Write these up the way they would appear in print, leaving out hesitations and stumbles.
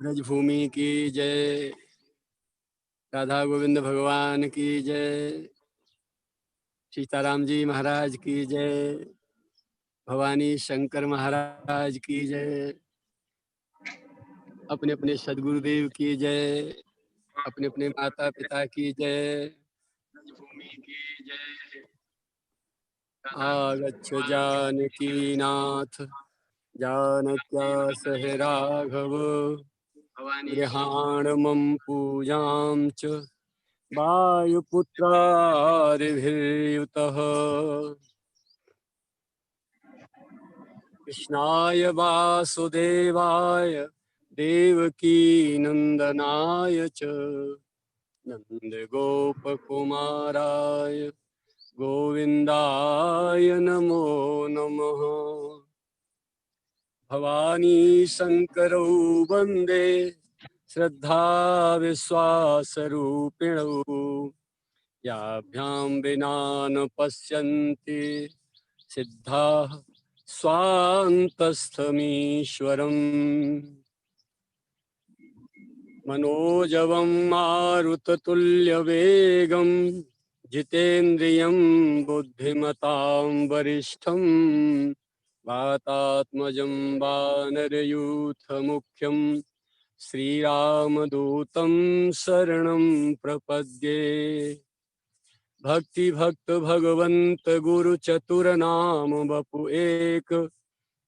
ब्रजभूमि की जय, राधा गोविंद भगवान की जय, सीताराम जी महाराज की जय, भवानी शंकर महाराज की जय, अपने अपने सदगुरुदेव की जय, अपने अपने माता पिता की जय, ब्रजभूमि की जय। आगच्छ जानकी नाथ जानक्या सह राघव, गृहाण मम पूजां च वायुपुत्रादिभिर्युतः। कृष्णाय वासुदेवाय देवकी नंदनाय च नन्दगोपकुमाराय गोविन्दाय नमो नमः। भवानी शंकरौ वन्दे श्रद्धा विश्वासरूपिणौ, याभ्यां विना न पश्यन्ति सिद्धाः स्वान्तस्थमीश्वरम्। मनोजवं मारुततुल्यवेगं जितेन्द्रियं बुद्धिमतां वरिष्ठं, वातात्मजं वानरयूथमुख्यं श्रीरामदूतं शरणं प्रपद्ये। भक्ति भक्त भगवंत गुरु चतुर नाम बपु एक,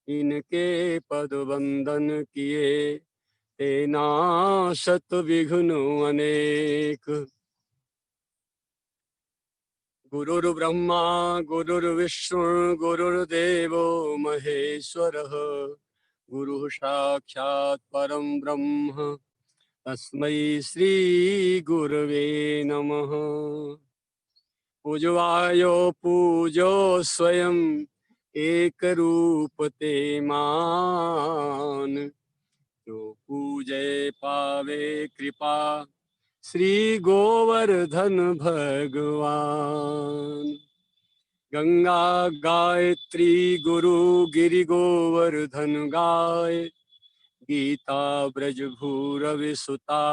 इनके पद वंदन किए ते नाशत विघ्न अनेक। गुरुर्ब्रह्मा गुरुर्विष्णु गुरुर्देवो महेश्वरः, गुरुः साक्षात् परं ब्रह्म तस्मै श्री गुरवे नमः। पूजवायो पूजो स्वयं एक रूप ते मान, जो पूजे पावे कृपा श्री गोवर्धन भगवान। गंगा गायत्री गुरु गिरि गोवर्धन गाय, गीता ब्रज भूरवि सुता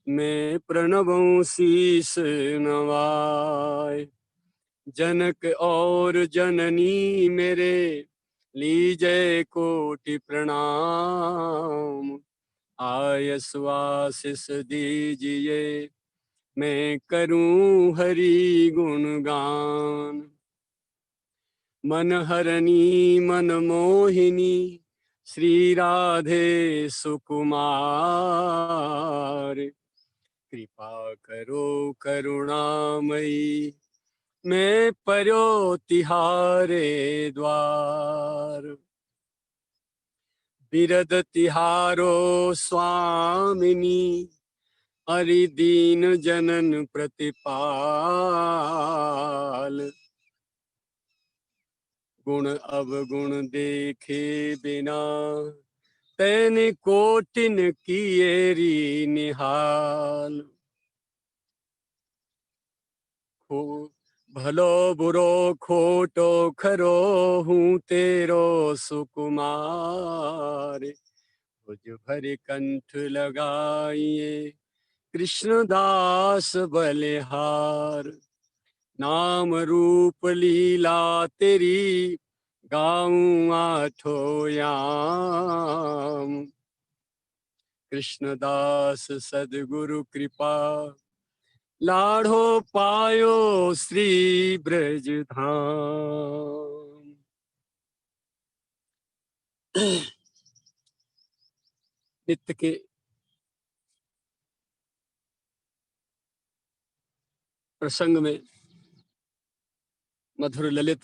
मैं प्रणवं शीस नवाय। जनक और जननी मेरे लीजय कोटि प्रणाम, आय सुआसिस दीजिए मैं करूं हरि गुणगान। मन हरनी मन मोहिनी श्री राधे सुकुमार, कृपा करो करुणामयी मैं पर्यो तिहारे द्वार। बिरद तिहारो स्वामिनी हरि दीन जनन प्रतिपाल, गुण अवगुण देखे बिना तैने कोटिन किएरी निहाल। भलो बुरो खोटो खरो हूँ तेरो सुकुमार, भुज भर कंठ लगाइए कृष्णदास बलिहार। नाम रूप लीला तेरी गाऊं आठों याम, कृष्णदास सदगुरु कृपा लाढ़ो पायो श्री ब्रज धाम। नित्य के प्रसंग में मधुर ललित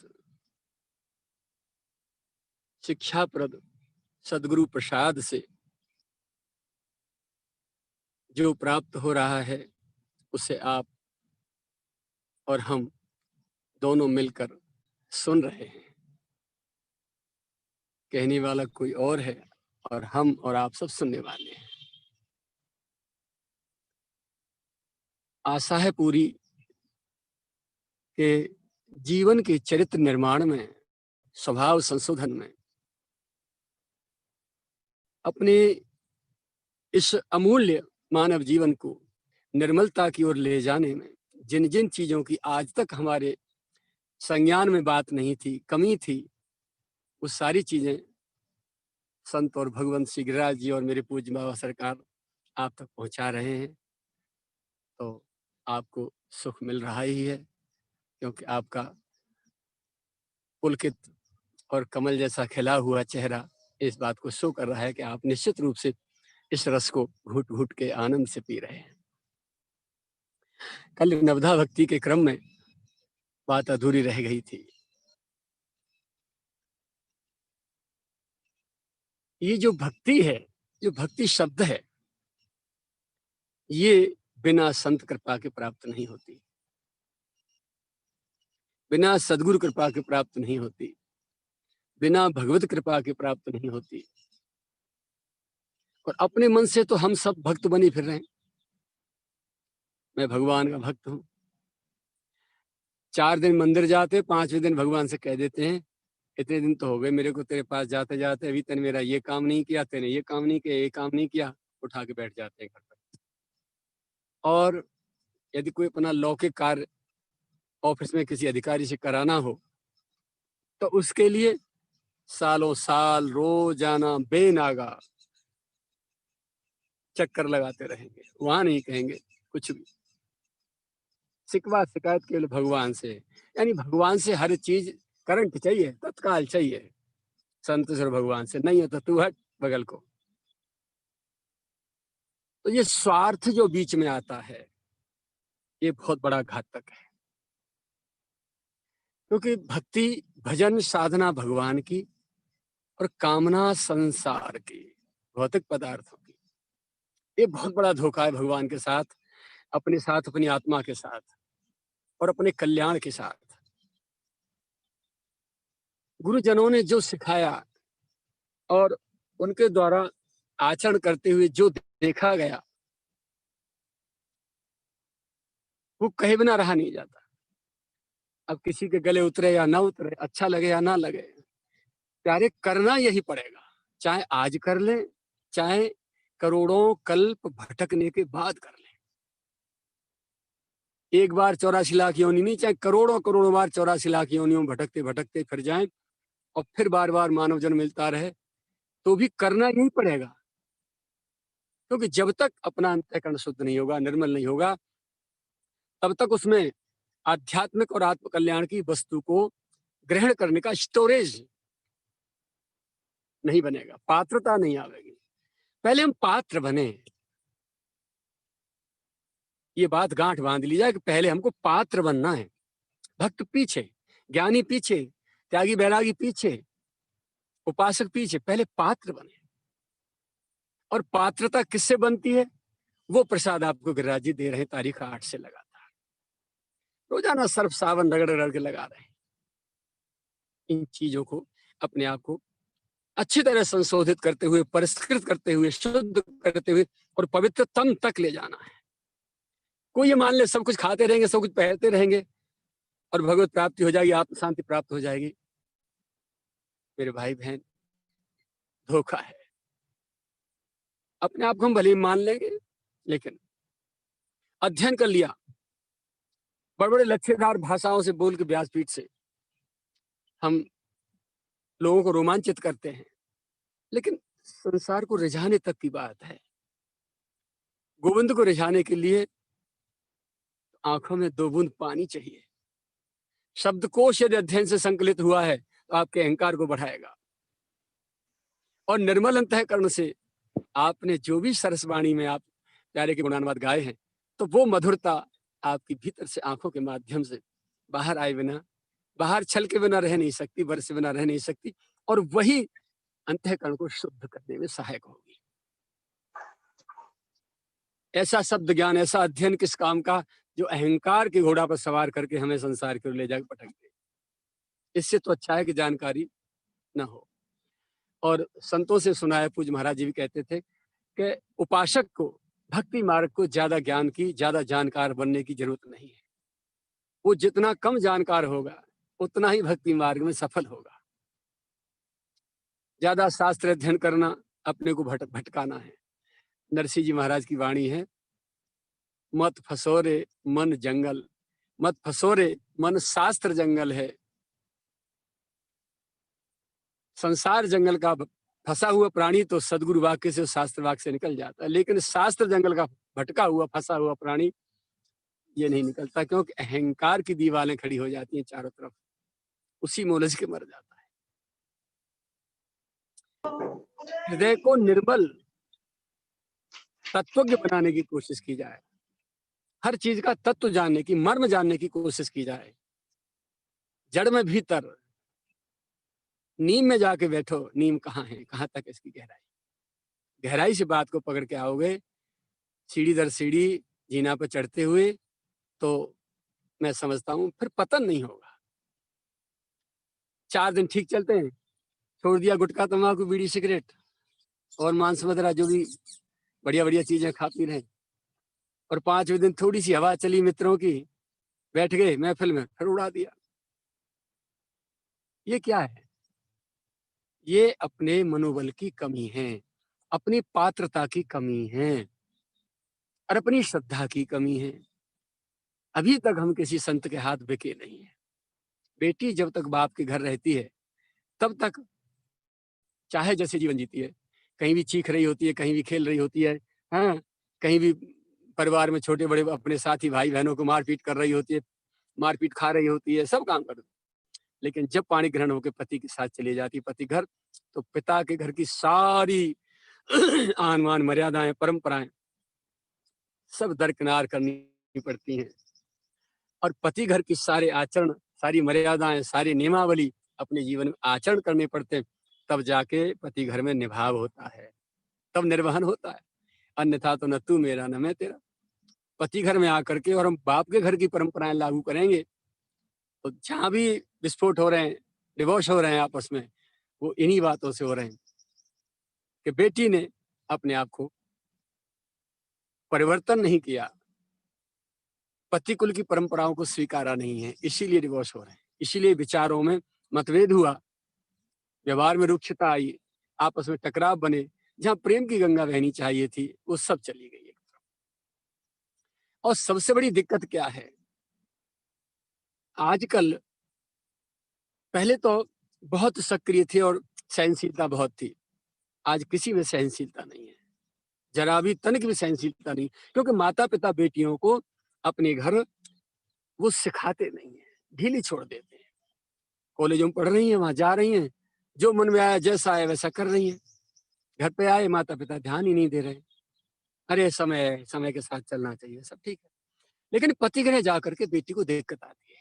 शिक्षाप्रद सदगुरु प्रसाद से जो प्राप्त हो रहा है उसे आप और हम दोनों मिलकर सुन रहे हैं। कहने वाला कोई और है और हम और आप सब सुनने वाले हैं। आशा है पूरी के जीवन के चरित्र निर्माण में, स्वभाव संशोधन में, अपने इस अमूल्य मानव जीवन को निर्मलता की ओर ले जाने में जिन जिन चीजों की आज तक हमारे संज्ञान में बात नहीं थी, कमी थी, वो सारी चीजें संत और भगवंत श्री गिरिराज जी और मेरे पूज्य बाबा सरकार आप तक पहुंचा रहे हैं। तो आपको सुख मिल रहा ही है, क्योंकि आपका पुलकित और कमल जैसा खिला हुआ चेहरा इस बात को शो कर रहा है कि आप निश्चित रूप से इस रस को घुट घुट के आनंद से पी रहे हैं। कल नवधा भक्ति के क्रम में बात अधूरी रह गई थी। ये जो भक्ति है, जो भक्ति शब्द है, ये बिना संत कृपा के प्राप्त नहीं होती, बिना सदगुरु कृपा के प्राप्त नहीं होती, बिना भगवत कृपा के प्राप्त नहीं होती। और अपने मन से तो हम सब भक्त बनी फिर रहे हैं। मैं भगवान का भक्त हूं। 4 दिन मंदिर जाते, 5वें दिन भगवान से कह देते हैं, इतने दिन तो हो गए मेरे को तेरे पास जाते जाते, अभी तक मेरा ये काम नहीं किया, तेने ये काम नहीं किया, ये काम नहीं किया, उठा के बैठ जाते हैं घर पर। और यदि कोई अपना लौकिक कार्य ऑफिस में किसी अधिकारी से कराना हो, तो उसके लिए सालों साल रोजाना बेनागा चक्कर लगाते रहेंगे। वहां नहीं कहेंगे कुछ भी, शिकवा शिकायत केवल भगवान से। यानी भगवान से हर चीज करंट चाहिए, तत्काल चाहिए। संतोष भगवान से नहीं है तो तू हट बगल को। तो ये स्वार्थ जो बीच में आता है, ये बहुत बड़ा घातक है। क्योंकि भक्ति भजन साधना भगवान की और कामना संसार की, भौतिक पदार्थों की, ये बहुत बड़ा धोखा है भगवान के साथ, अपने साथ, अपनी आत्मा के साथ और अपने कल्याण के साथ। गुरुजनों ने जो सिखाया और उनके द्वारा आचरण करते हुए जो देखा गया, वो कहे बिना रहा नहीं जाता। अब किसी के गले उतरे या ना उतरे, अच्छा लगे या ना लगे, प्यारे करना यही पड़ेगा। चाहे आज कर ले, चाहे करोड़ों कल्प भटकने के बाद कर ले। एक बार 84 लाख योनि नहीं, चाहे करोड़ों करोड़ों बार 84 लाख योनियों भटकते भटकते फिर जाएं और फिर बार बार मानव जन्म मिलता रहे, तो भी करना यही पड़ेगा। क्योंकि जब तक अपना अंतःकरण शुद्ध नहीं होगा, निर्मल नहीं होगा, तब तक उसमें आध्यात्मिक और आत्म कल्याण की वस्तु को ग्रहण करने का स्टोरेज नहीं बनेगा, पात्रता नहीं आवेगी। पहले हम पात्र बने, ये बात गांठ बांध ली जाए कि पहले हमको पात्र बनना है। भक्त पीछे, ज्ञानी पीछे, त्यागी बैरागी पीछे, उपासक पीछे, पहले पात्र बने। और पात्रता किससे बनती है? वो प्रसाद आपको गिरिराज जी दे रहे हैं तारीख 8 से लगातार, रोजाना सर्फ सावन रगड़ रगड़ के लगा रहे हैं। इन चीजों को, अपने आप को अच्छी तरह संशोधित करते हुए, परिष्कृत करते हुए, शुद्ध करते हुए और पवित्रतम तक ले जाना है। कोई ये मान ले सब कुछ खाते रहेंगे, सब कुछ पहनते रहेंगे और भगवत प्राप्ति हो जाएगी, आत्म शांति प्राप्त हो जाएगी, मेरे भाई बहन, धोखा है। अपने आप को हम भले ही मान लेंगे, लेकिन अध्ययन कर लिया, बड़े बड़े लच्छेदार भाषाओं से बोल के व्यासपीठ से हम लोगों को रोमांचित करते हैं, लेकिन संसार को रिझाने तक की बात है। गोविंद को रिझाने के लिए आंखों में 2 बूंद पानी चाहिए। शब्दकोश यदि अध्ययन से संकलित हुआ है तो आपके अहंकार को बढ़ाएगा। और निर्मल अंतःकरण से आपने जो भी सरसवाणी में आप प्यारे के गुणानुवाद गाए हैं, तो वो मधुरता आपकी भीतर से आंखों के माध्यम से बाहर आए बिना, बाहर छल के बिना रह नहीं सकती, बरसे बिना रह नहीं सकती, और वही अंतःकरण को शुद्ध करने में सहायक होगी। ऐसा शब्द ज्ञान, ऐसा अध्ययन किस काम का, जो अहंकार के घोड़ा पर सवार करके हमें संसार की ओर ले जाकर पटक दे। इससे तो अच्छा है कि जानकारी न हो। और संतों से सुना है, पूज्य महाराज जी भी कहते थे कि उपासक को भक्ति मार्ग को ज्यादा ज्ञान की, ज्यादा जानकार बनने की जरूरत नहीं है। वो जितना कम जानकार होगा उतना ही भक्ति मार्ग में सफल होगा। ज्यादा शास्त्र अध्ययन करना अपने को भटकाना है, नरसिंह जी महाराज की वाणी है, मत फसोरे मन जंगल, मत फसोरे मन शास्त्र जंगल है। संसार जंगल का फंसा हुआ प्राणी तो सदगुरु वाक्य से, शास्त्र वाक्य से निकल जाता है, लेकिन शास्त्र जंगल का भटका हुआ फंसा हुआ प्राणी ये नहीं निकलता, क्योंकि अहंकार की दीवारें खड़ी हो जाती हैं चारों तरफ, उसी में उलझ के मर जाता है। हृदय को निर्मल तत्वज्ञ बनाने की कोशिश की जाए, हर चीज का तत्व जानने की, मर्म जानने की कोशिश की जाए। जड़ में भीतर नीम में जाके बैठो, नीम कहाँ है, कहाँ तक इसकी गहराई, गहराई से बात को पकड़ के आओगे, सीढ़ी दर सीढ़ी जीना पर चढ़ते हुए, तो मैं समझता हूं फिर पतन नहीं होगा। 4 दिन ठीक चलते हैं, छोड़ दिया गुटखा तंबाकू बीड़ी सिगरेट और मांस मदिरा, जो भी बढ़िया बढ़िया चीजें खा पी रहे, और 5वें दिन थोड़ी सी हवा चली मित्रों की, बैठ गए महफिल में, फिर उड़ा दिया। ये क्या है? ये अपने मनोबल की कमी है, अपनी पात्रता की कमी है, और अपनी श्रद्धा की कमी है। अभी तक हम किसी संत के हाथ बिके नहीं है। बेटी जब तक बाप के घर रहती है तब तक चाहे जैसे जीवन जीती है, कहीं भी चीख रही होती है, कहीं भी खेल रही होती है, हाँ, कहीं भी परिवार में छोटे बड़े अपने साथी भाई बहनों को मारपीट कर रही होती है, मारपीट खा रही होती है, सब काम कर रही। लेकिन जब पाणी ग्रहण होकर पति के साथ चली जाती है पति घर, तो पिता के घर की सारी आन मान मर्यादाएं परंपराएं सब दरकिनार करनी पड़ती हैं, और पति घर की सारे आचरण, सारी मर्यादाएं, सारी नियमावली अपने जीवन में आचरण करने पड़ते हैं, तब जाके पति घर में निभाव होता है, तब निर्वहन होता है। अन्यथा तो न तू मेरा न मैं तेरा। पति घर में आकर के और हम बाप के घर की परंपराएं लागू करेंगे, तो जहां भी विस्फोट हो रहे हैं, डिवोर्स हो रहे हैं आपस में, वो इन्हीं बातों से हो रहे हैं कि बेटी ने अपने आप को परिवर्तन नहीं किया, पति कुल की परंपराओं को स्वीकारा नहीं है, इसीलिए डिवोर्स हो रहे हैं, इसीलिए विचारों में मतभेद हुआ, व्यवहार में रुक्षता आई, आपस में टकराव बने, जहां प्रेम की गंगा बहनी चाहिए थी वो सब चली गई एक तरफ। और सबसे बड़ी दिक्कत क्या है, आजकल, पहले तो बहुत सक्रिय थे और सहनशीलता बहुत थी, आज किसी में सहनशीलता नहीं है, जरा भी तनिक भी सहनशीलता नहीं, क्योंकि माता पिता बेटियों को अपने घर वो सिखाते नहीं है, ढीली छोड़ देते हैं। कॉलेजों में पढ़ रही हैं, वहां जा रही हैं, जो मन में आया जैसा आया वैसा कर रही हैं, घर पे आए माता पिता ध्यान ही नहीं दे रहे। अरे समय समय के साथ चलना चाहिए, सब ठीक है, लेकिन पति गृह जाकर के बेटी को दिक्कत आती है।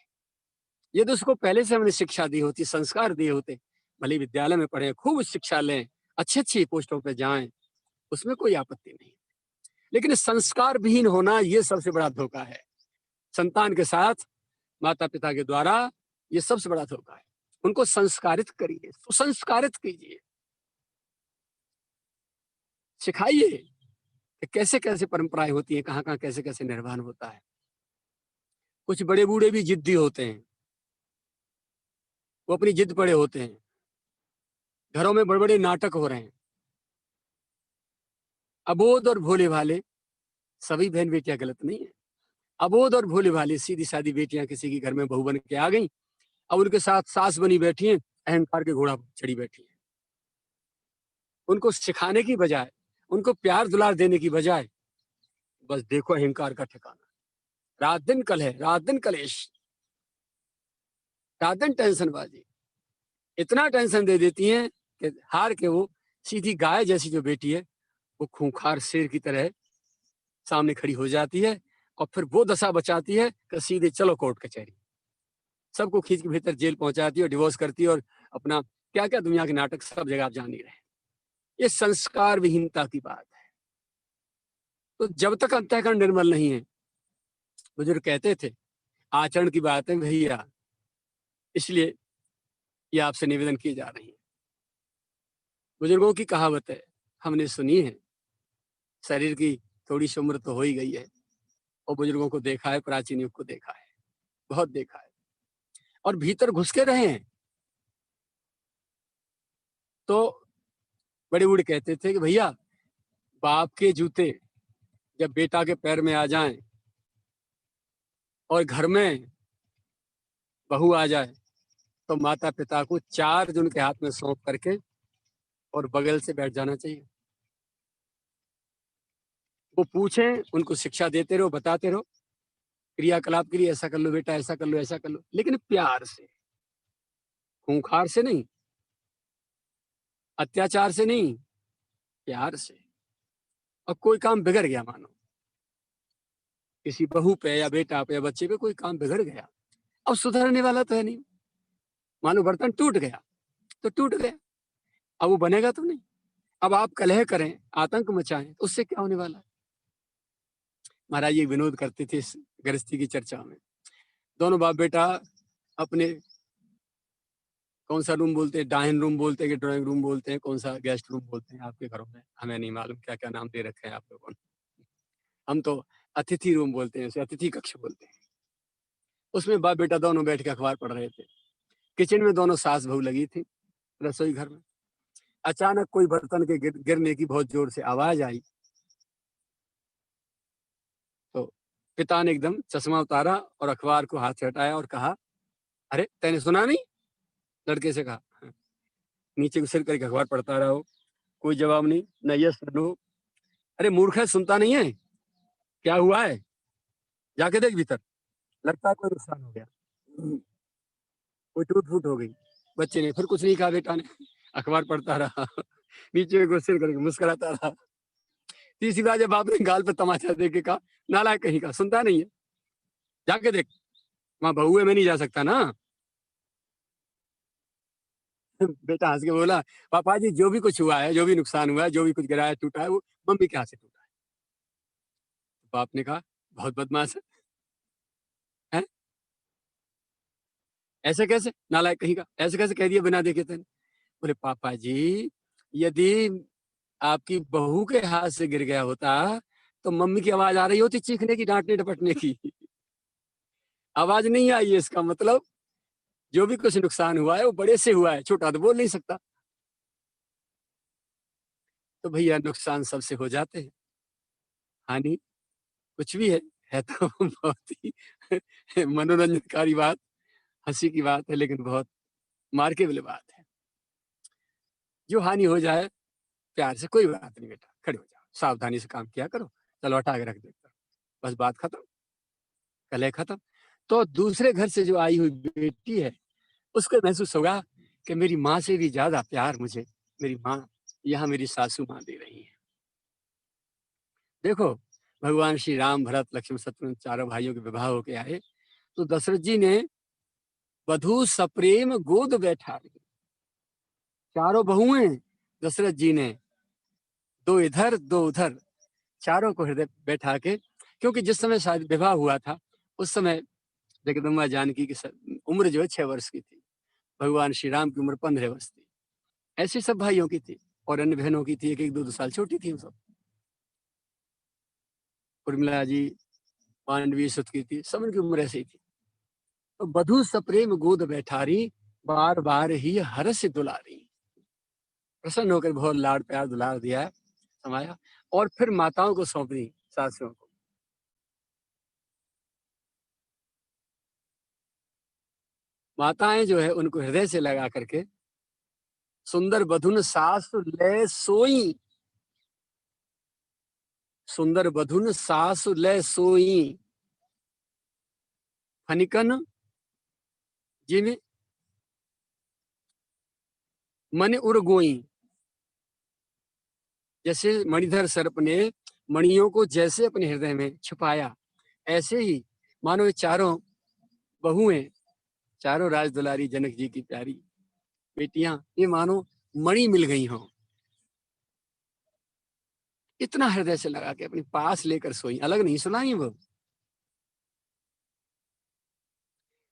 ये तो उसको पहले से हमने शिक्षा दी होती, संस्कार दिए होते, भले विद्यालय में पढ़े, खूब शिक्षा लें, अच्छी अच्छी पोस्टों पे जाएं, उसमें कोई आपत्ति नहीं, लेकिन संस्कार विहीन होना ये सबसे बड़ा धोखा है संतान के साथ। माता पिता के द्वारा ये सबसे बड़ा धोखा है। उनको संस्कारित करिए, सुसंस्कारित कीजिए, सिखाइए कि कैसे कैसे परंपराएं होती हैं, कहाँ कहाँ कैसे कैसे निर्वहन होता है। कुछ बड़े बूढ़े भी जिद्दी होते हैं, वो अपनी जिद पड़े होते हैं, घरों में बड़े बड़े नाटक हो रहे हैं। अबोध और भोले भाले सभी बहन बेटियां गलत नहीं है, अबोध और भोले भाले सीधी सादी बेटियां किसी के घर में बहू बन के आ गई, अब उनके साथ सास बनी बैठी हैं, अहंकार के घोड़ा चढ़ी बैठी है। उनको सिखाने की बजाय, उनको प्यार दुलार देने की बजाय, बस देखो अहंकार का ठिकाना, रात दिन कलह, रात दिन कलेश, रात दिन टेंशनबाजी, इतना टेंशन दे देती हैं कि हार के वो सीधी गाय जैसी जो बेटी है वो खूंखार शेर की तरह सामने खड़ी हो जाती है, और फिर वो दशा बचाती है कि सीधे चलो कोर्ट कचहरी, सबको खींच के भीतर जेल पहुंचाती है और डिवोर्स करती है, और अपना क्या क्या दुनिया के नाटक सब जगह आप जान ही रहे हैं। ये संस्कार विहीनता की बात है। तो जब तक अंतःकरण निर्मल नहीं है, बुजुर्ग कहते थे आचरण की बात है भैया, इसलिए ये आपसे निवेदन की जा रही है। बुजुर्गों की कहावत है, हमने सुनी है, शरीर की थोड़ी सी उम्र तो हो ही गई है, और बुजुर्गों को देखा है, प्राचीन युग को देखा है, बहुत देखा है, और भीतर घुस के रहे हैं। तो बड़े बूढ़े कहते थे कि भैया बाप के जूते जब बेटा के पैर में आ जाएं और घर में बहू आ जाए तो माता पिता को 4 दिन उनके हाथ में सौंप करके और बगल से बैठ जाना चाहिए। वो पूछें, उनको शिक्षा देते रहो, बताते रहो, क्रियाकलाप के लिए ऐसा कर लो बेटा, ऐसा कर लो, ऐसा कर लो, लेकिन प्यार से, खूंखार से नहीं, अत्याचार से नहीं, प्यार से। और कोई काम बिगड़ गया, मानो किसी बहू पे या बेटा पे या बच्चे पे कोई काम बिगड़ गया, अब सुधरने वाला तो है नहीं। मानो बर्तन टूट गया तो टूट गया, अब वो बनेगा तो नहीं। अब आप कलह करें, आतंक मचाएं, तो उससे क्या होने वाला है। महाराज ये विनोद करते थे इस गृहस्थी की चर्चा में। दोनों बाप बेटा अपने, कौन सा रूम बोलते हैं, डाइनिंग रूम बोलते हैं कि ड्राइंग रूम बोलते हैं, कौन सा गेस्ट रूम बोलते हैं आपके घरों में, हमें नहीं मालूम क्या क्या नाम दे रखे हैं आप लोगों ने। हम तो अतिथि रूम बोलते हैं, उसे अतिथि कक्ष बोलते हैं। उसमें बाप बेटा दोनों बैठ के अखबार पढ़ रहे थे। किचन में दोनों सास बहू लगी थी, रसोई घर में। अचानक कोई बर्तन के गिरने की बहुत जोर से आवाज आई तो पिता ने एकदम चश्मा उतारा और अखबार को हाथ से हटाया और कहा, अरे तैने सुना नहीं? लड़के से कहा। "हाँ।" नीचे सिर करके अखबार पढ़ता रहा हो, कोई जवाब नहीं, न यस न नो। अरे मूर्ख है, सुनता नहीं है, क्या हुआ है, जाके देख भीतर, लगता है कोई नुकसान हो गया, कोई टूट फूट हो गई। बच्चे ने फिर कुछ नहीं कहा, बेटा ने अखबार पढ़ता रहा नीचे को सिर करके मुस्कुराता रहा। तीसरी बार जब बाप ने गाल पे तमाचा दे के कहा, नालायक कहीं का, सुनता नहीं है, जाके देख, वहां बहू है, मैं नहीं जा सकता ना। बेटा हंस के बोला, पापा जी जो भी कुछ हुआ है, जो भी नुकसान हुआ है, जो भी कुछ गिरा है टूटा है, वो मम्मी के हाथ से टूटा है। बाप ने कहा, बहुत बदमाश है, हैं? ऐसे कैसे, नालायक कहीं का, ऐसे कैसे कह दिया बिना देखे तेने? बोले पापा जी, यदि आपकी बहू के हाथ से गिर गया होता तो मम्मी की आवाज आ रही होती चीखने की, डांटने डपटने की। आवाज नहीं आई है, इसका मतलब जो भी कुछ नुकसान हुआ है वो बड़े से हुआ है, छोटा तो बोल नहीं सकता। तो भैया नुकसान सबसे हो जाते हैं, हानि कुछ भी है तो बहुत ही मनोरंजनकारी बात, हंसी की बात है, लेकिन बहुत मार्केबल बात है। जो हानि हो जाए प्यार से, कोई बात नहीं बेटा, खड़े हो जाओ, सावधानी से काम किया करो, चलो हटा के रख देता, बस बात खत्म, कलह खत्म। तो दूसरे घर से जो आई हुई बेटी है, उसको महसूस होगा कि मेरी माँ से भी ज्यादा प्यार मुझे मेरी माँ, यहाँ मेरी सासू माँ दे रही है। देखो, भगवान श्री राम, भरत, लक्ष्मण, शत्रुघ्न चारों भाइयों के विवाह होके आए तो दशरथ जी ने वधू सप्रेम गोद बैठा, चारों बहुएं दशरथ जी ने, दो इधर दो उधर, चारों को हृदय बैठा के, क्योंकि जिस समय शायद विवाह हुआ था उस समय जगदम्बा जानकी की उम्र जो है 6 वर्ष की थी, भगवान श्री राम की उम्र 15 वर्ष थी। ऐसे सब भाइयों की थी और अन्य बहनों की थी, एक एक दो दो साल छोटी थी सब। उर्मिला जी, मांडवी सुत की थी, सब उनकी उम्र ऐसी थी। तो बधू सप्रेम गोद बैठारी, बार बार ही हरस दुलारी। प्रसन्न होकर बहुत लाड़ प्यार दुलार दिया है, समाया, और फिर माताओं को सौंप दी, सासुओं को। माताएं जो है उनको हृदय से लगा करके, सुंदर बधुन सासु ले सोई, सुंदर बधुन सासु ले सोई, फनिकन जिन मन उर गोई। जैसे मणिधर सर्प ने मणियों को जैसे अपने हृदय में छुपाया, ऐसे ही मानो ये चारों बहुएं, चारों राज दुलारी जनक जी की प्यारी बेटियां, ये मानो मणि मिल गई हों, इतना हृदय से लगा के अपने पास लेकर सोई, अलग नहीं सुनाई वो।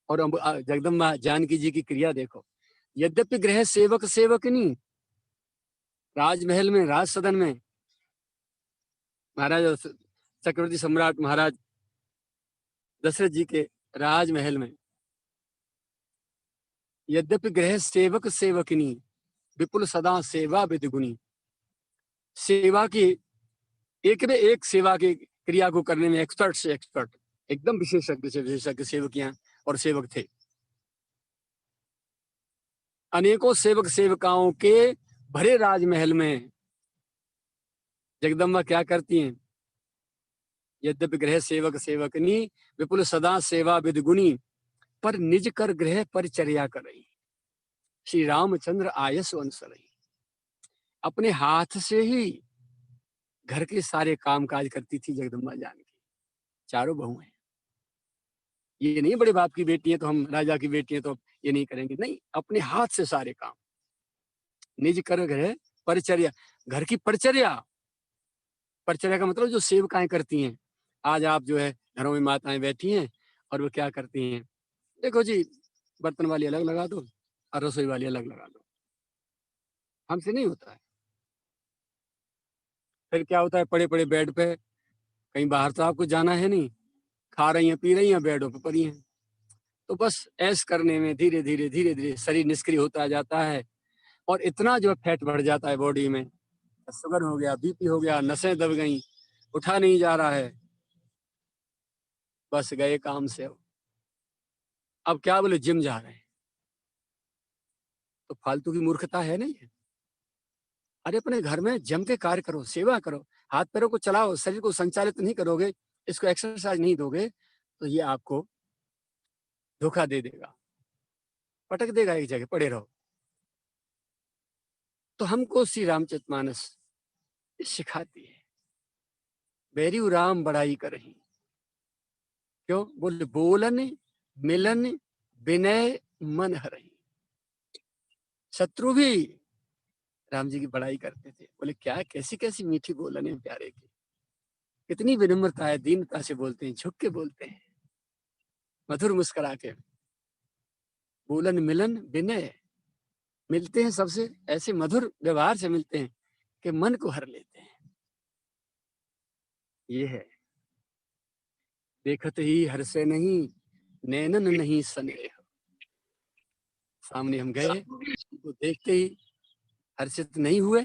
और अब जगदम्बा जानकी जी की क्रिया देखो, यद्यपि गृह सेवक सेवकनी, राजमहल में, राज सदन में, महाराज चक्रवर्ती सम्राट महाराज दशरथ जी के राजमहल में, यद्यपि गृह सेवक सेवकनी, विपुल सदा सेवा विदगुनी, सेवा की एक में एक सेवा की क्रिया को करने में एक्सपर्ट से एक्सपर्ट, एकदम विशेषज्ञ से विशेषज्ञ सेवकियां और सेवक थे। अनेकों सेवक सेवकाओं के भरे राजमहल में जगदम्बा क्या करती हैं? यद्यपि गृह सेवक सेवकनी विपुल सदा सेवा विद गुणी, पर निज कर गृह परिचर्या कर रही। श्री रामचंद्र आयस अनुसरई, अपने हाथ से ही घर के सारे काम काज करती थी जगदम्बा जानकी। चारों बहू हैं, ये नहीं बड़े बाप की बेटी है तो हम राजा की बेटी है तो ये नहीं करेंगे, नहीं, अपने हाथ से सारे काम। निज कर गृह परिचर्या, घर की परिचर्या, परिचर्या का मतलब जो सेवकाएं करती हैं। आज आप जो है घरों में माताएं बैठी हैं और वो क्या करती हैं, देखो जी बर्तन वाली अलग लगा दो और रसोई वाली अलग लगा दो, हमसे नहीं होता है। फिर क्या होता है, पड़े पड़े बेड पे, कहीं बाहर तो आपको जाना है नहीं, खा रही हैं पी रही हैं बेडों पे पड़ी हैं, तो बस ऐश करने में धीरे धीरे धीरे धीरे शरीर निष्क्रिय होता जाता है और इतना जो फैट बढ़ जाता है बॉडी में, शुगर हो गया, बीपी हो गया, नसें दब गई, उठा नहीं जा रहा है, बस गए काम से। अब क्या बोले जिम जा रहे हैं, तो फालतू की मूर्खता है नहीं है। अरे अपने घर में जम के कार्य करो, सेवा करो, हाथ पैरों को चलाओ, शरीर को संचालित नहीं करोगे, इसको एक्सरसाइज नहीं दोगे तो ये आपको धोखा दे देगा, पटक देगा, एक जगह पड़े रहो। तो हमको श्री रामचरितमानस सिखाती है, बैरियू राम बड़ाई करही, क्यों बोले बोलन मिलन विनय मन हरही। शत्रु भी राम जी की बड़ाई करते थे, बोले क्या कैसी कैसी मीठी बोलन है प्यारे की, कितनी विनम्रता है, दीनता से बोलते हैं, झुक के बोलते हैं, मधुर मुस्कुरा के। बोलन मिलन विनय, मिलते हैं सबसे ऐसे मधुर व्यवहार से मिलते हैं कि मन को हर लेते हैं। ये है, देखत ही हर्षे नहीं नैनन नहीं स्नेह। सामने हम गए तो देखते ही हर्षित नहीं हुए,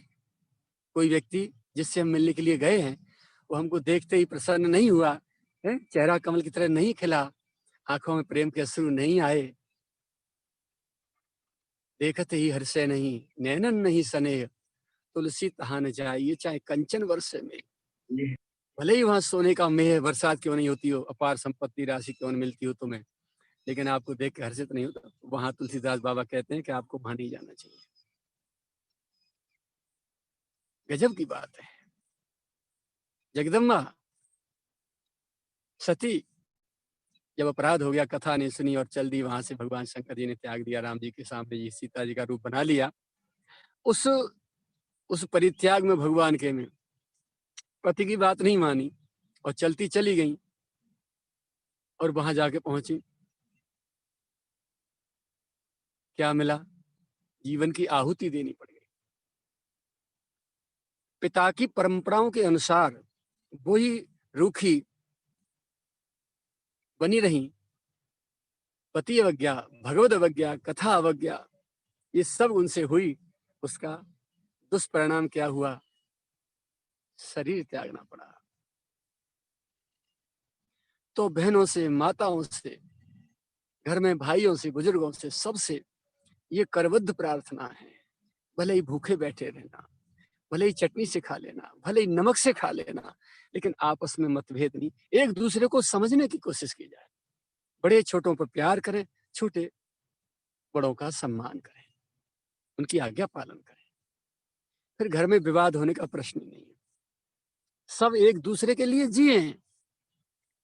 कोई व्यक्ति जिससे हम मिलने के लिए गए हैं वो हमको देखते ही प्रसन्न नहीं हुआ है, चेहरा कमल की तरह नहीं खिला, आंखों में प्रेम के अश्रु नहीं आए। देखते ही हर्षे नहीं नैनन नहीं स्नेह, तुलसी तहा न जाइए चाहे कंचन वर्षे में। भले ही वहां सोने का मेह बरसात क्यों नहीं होती हो, अपार संपत्ति राशि क्यों नहीं मिलती हो तुम्हें, लेकिन आपको देख के हर्षित नहीं होता, वहां तुलसीदास बाबा कहते हैं कि आपको वहां नहीं जाना चाहिए। गजब की बात है। जगदम्बा सती जब अपराध हो गया, कथा नहीं सुनी और चल दी वहां से, भगवान शंकर जी ने त्याग दिया, राम जी के सामने जी सीता जी का रूप बना लिया। उस परित्याग में भगवान के में पति की बात नहीं मानी और चलती चली गई और वहां जाके पहुंची, क्या मिला, जीवन की आहुति देनी पड़ गई। पिता की परंपराओं के अनुसार वही रूखी बनी रही, पति अवज्ञा, भगवत अवज्ञा, कथा अवज्ञा, ये सब उनसे हुई। उसका दुष्परिणाम क्या हुआ, शरीर त्यागना पड़ा। तो बहनों से, माताओं से, घर में भाइयों से, बुजुर्गों से, सबसे ये करबद्ध प्रार्थना है, भले ही भूखे बैठे रहना, भले ही चटनी से खा लेना, भले ही नमक से खा लेना, लेकिन आपस में मतभेद नहीं, एक दूसरे को समझने की कोशिश की जाए, बड़े छोटों पर प्यार करें, छोटे बड़ों का सम्मान करें, उनकी आज्ञा पालन करें, फिर घर में विवाद होने का प्रश्न नहीं है। सब एक दूसरे के लिए जिए हैं,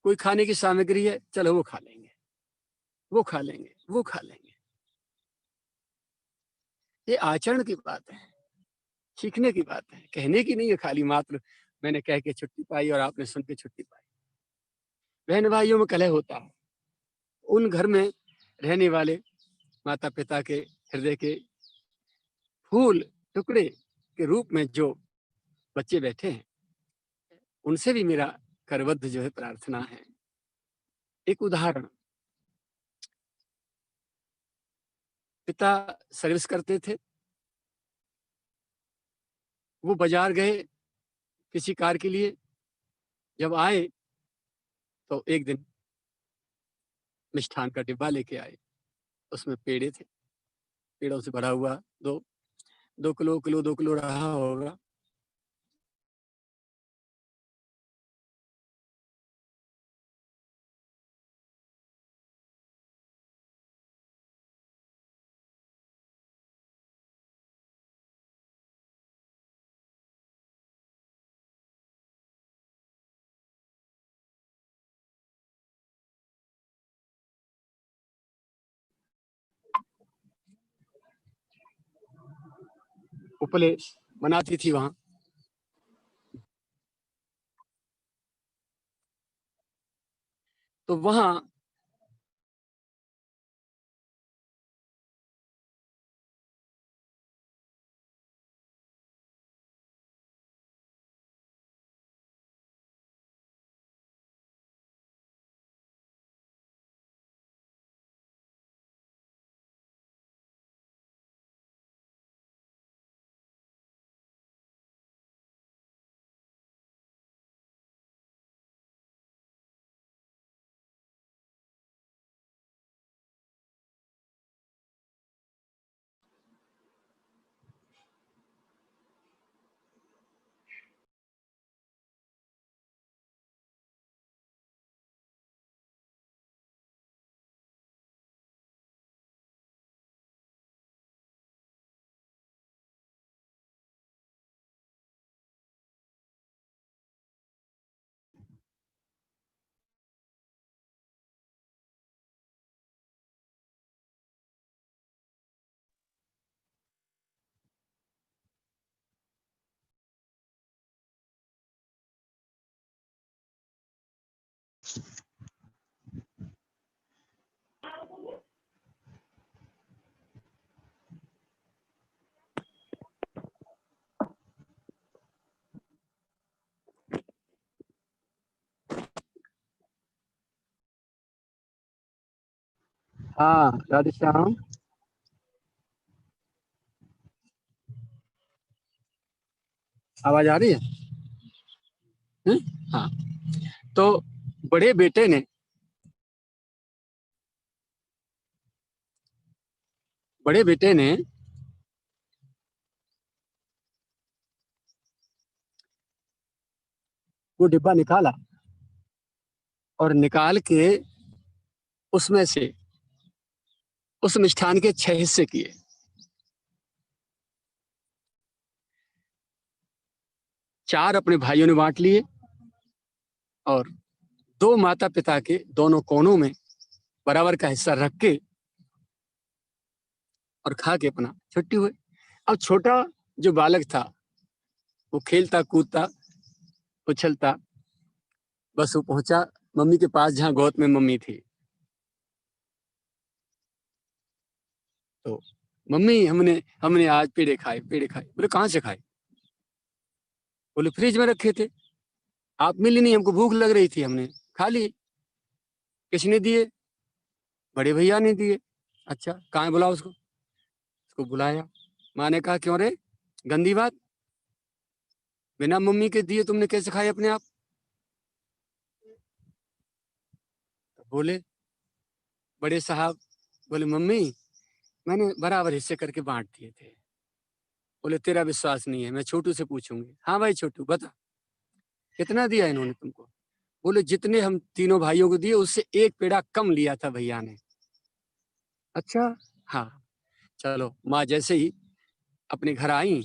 कोई खाने की सामग्री है, चलो वो खा लेंगे, वो खा लेंगे, वो खा लेंगे। ये आचरण की बात है, सीखने की बात है, कहने की नहीं है खाली मात्र मैंने कह के छुट्टी पाई और आपने सुन के छुट्टी पाई। बहन भाइयों में कलह होता है, उन घर में रहने वाले माता पिता के हृदय के फूल टुकड़े के रूप में जो बच्चे बैठे हैं, उनसे भी मेरा करबद्ध जो है प्रार्थना है। एक उदाहरण, पिता सर्विस करते थे, वो बाजार गए किसी कार्य के लिए, जब आए तो एक दिन मिष्ठान का डिब्बा लेके आए, उसमें पेड़े थे, पेड़ों से भरा हुआ 2 किलो रहा होगा। उपले बनाती थी वहां। तो वहां हाँ राधे श्याम। आवाज आ रही है? हाँ। तो बड़े बेटे ने बड़े बेटे ने वो डिब्बा निकाला और निकाल के उसमें से उस मिष्ठान के 6 हिस्से किए। चार अपने भाइयों ने बांट लिए और 2 माता पिता के दोनों कोनों में बराबर का हिस्सा रख के और खा के अपना छुट्टी हुई। अब छोटा जो बालक था वो खेलता कूदता उछलता, बस वो पहुंचा मम्मी के पास जहां गोद में मम्मी थी। तो मम्मी हमने हमने आज पेड़े खाए, पेड़े खाए। बोले कहाँ से खाए? बोले फ्रिज में रखे थे, आप मिली नहीं, हमको भूख लग रही थी, हमने खा ली। किसने दिए? बड़े भैया ने दिए। अच्छा कहाँ है, बुलाओ उसको। उसको बुलाया। माँ ने कहा क्यों रे, गंदी बात, बिना मम्मी के दिए तुमने कैसे खाए अपने आप? तो बोले बड़े साहब, बोले मम्मी मैंने बराबर हिस्से करके बांट दिए थे। बोले तेरा विश्वास नहीं है, मैं छोटू से पूछूंगी। हाँ भाई छोटू बता, कितना दिया इन्होंने तुमको? बोले जितने हम तीनों भाइयों को दिए उससे 1 पेड़ा कम लिया था भैया ने। अच्छा हाँ, चलो। माँ जैसे ही अपने घर आई,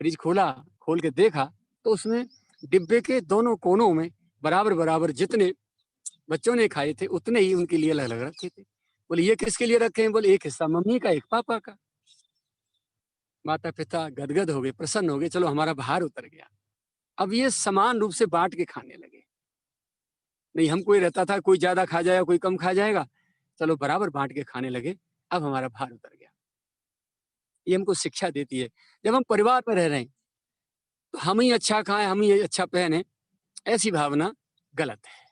फ्रिज खोला, खोल के देखा तो उसमें डिब्बे के दोनों कोनों में बराबर बराबर जितने बच्चों ने खाए थे उतने ही उनके लिए अलग अलग रखे थे। बोले ये किसके लिए रखे हैं? बोले एक हिस्सा मम्मी का, एक पापा का। माता पिता गदगद हो गए, प्रसन्न हो गए, चलो हमारा भार उतर गया। अब ये समान रूप से बांट के खाने लगे। नहीं हमको ये रहता था कोई ज्यादा खा जाएगा कोई कम खा जाएगा, चलो बराबर बांट के खाने लगे। अब हमारा भार उतर गया। ये हमको शिक्षा देती है। जब हम परिवार में रह रहे हैं तो हम ही अच्छा खाएं, हम ही अच्छा पहने, ऐसी भावना गलत है।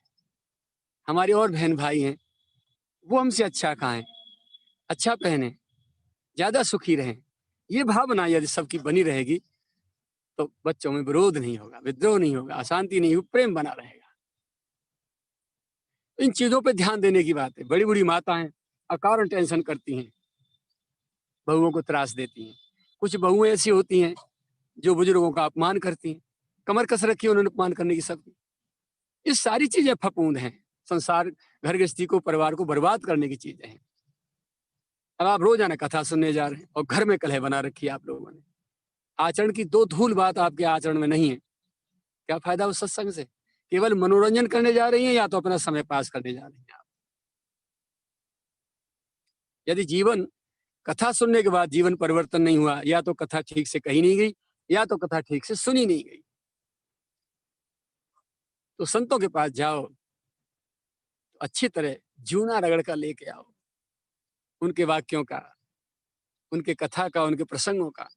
हमारे और बहन भाई हैं, वो हमसे अच्छा खाएं, अच्छा पहने, ज्यादा सुखी रहें। ये भावना यदि सबकी बनी रहेगी तो बच्चों में विरोध नहीं होगा, विद्रोह नहीं होगा, अशांति नहीं होगी, प्रेम बना रहेगा। इन चीजों पे ध्यान देने की बात है। बड़ी बड़ी माताएं अकारण टेंशन करती हैं, बहुओं को त्रास देती हैं। कुछ बहुएं ऐसी होती हैं जो बुजुर्गों का अपमान करती हैं, कमर कस रखी है उन्होंने अपमान करने की सबकी। ये सारी चीजें फफूंद हैं, संसार घर गृहस्थी को, परिवार को बर्बाद करने की चीजें हैं। अब आप रोजाना कथा सुनने जा रहे हैं और घर में कलह बना रखी है आप लोगों ने। आचरण की दो धूल बात आपके आचरण में नहीं है, क्या फायदा उस सत्संग से? केवल मनोरंजन करने जा रही हैं या तो अपना समय पास करने जा रही हैं आप। यदि जीवन कथा सुनने के बाद जीवन परिवर्तन नहीं हुआ, या तो कथा ठीक से कही नहीं गई, या तो कथा ठीक से सुनी नहीं गई। तो संतों के पास जाओ, तो अच्छी तरह जूना रगड़ कर लेके आओ, उनके वाक्यों का, उनके कथा का, उनके प्रसंगों का,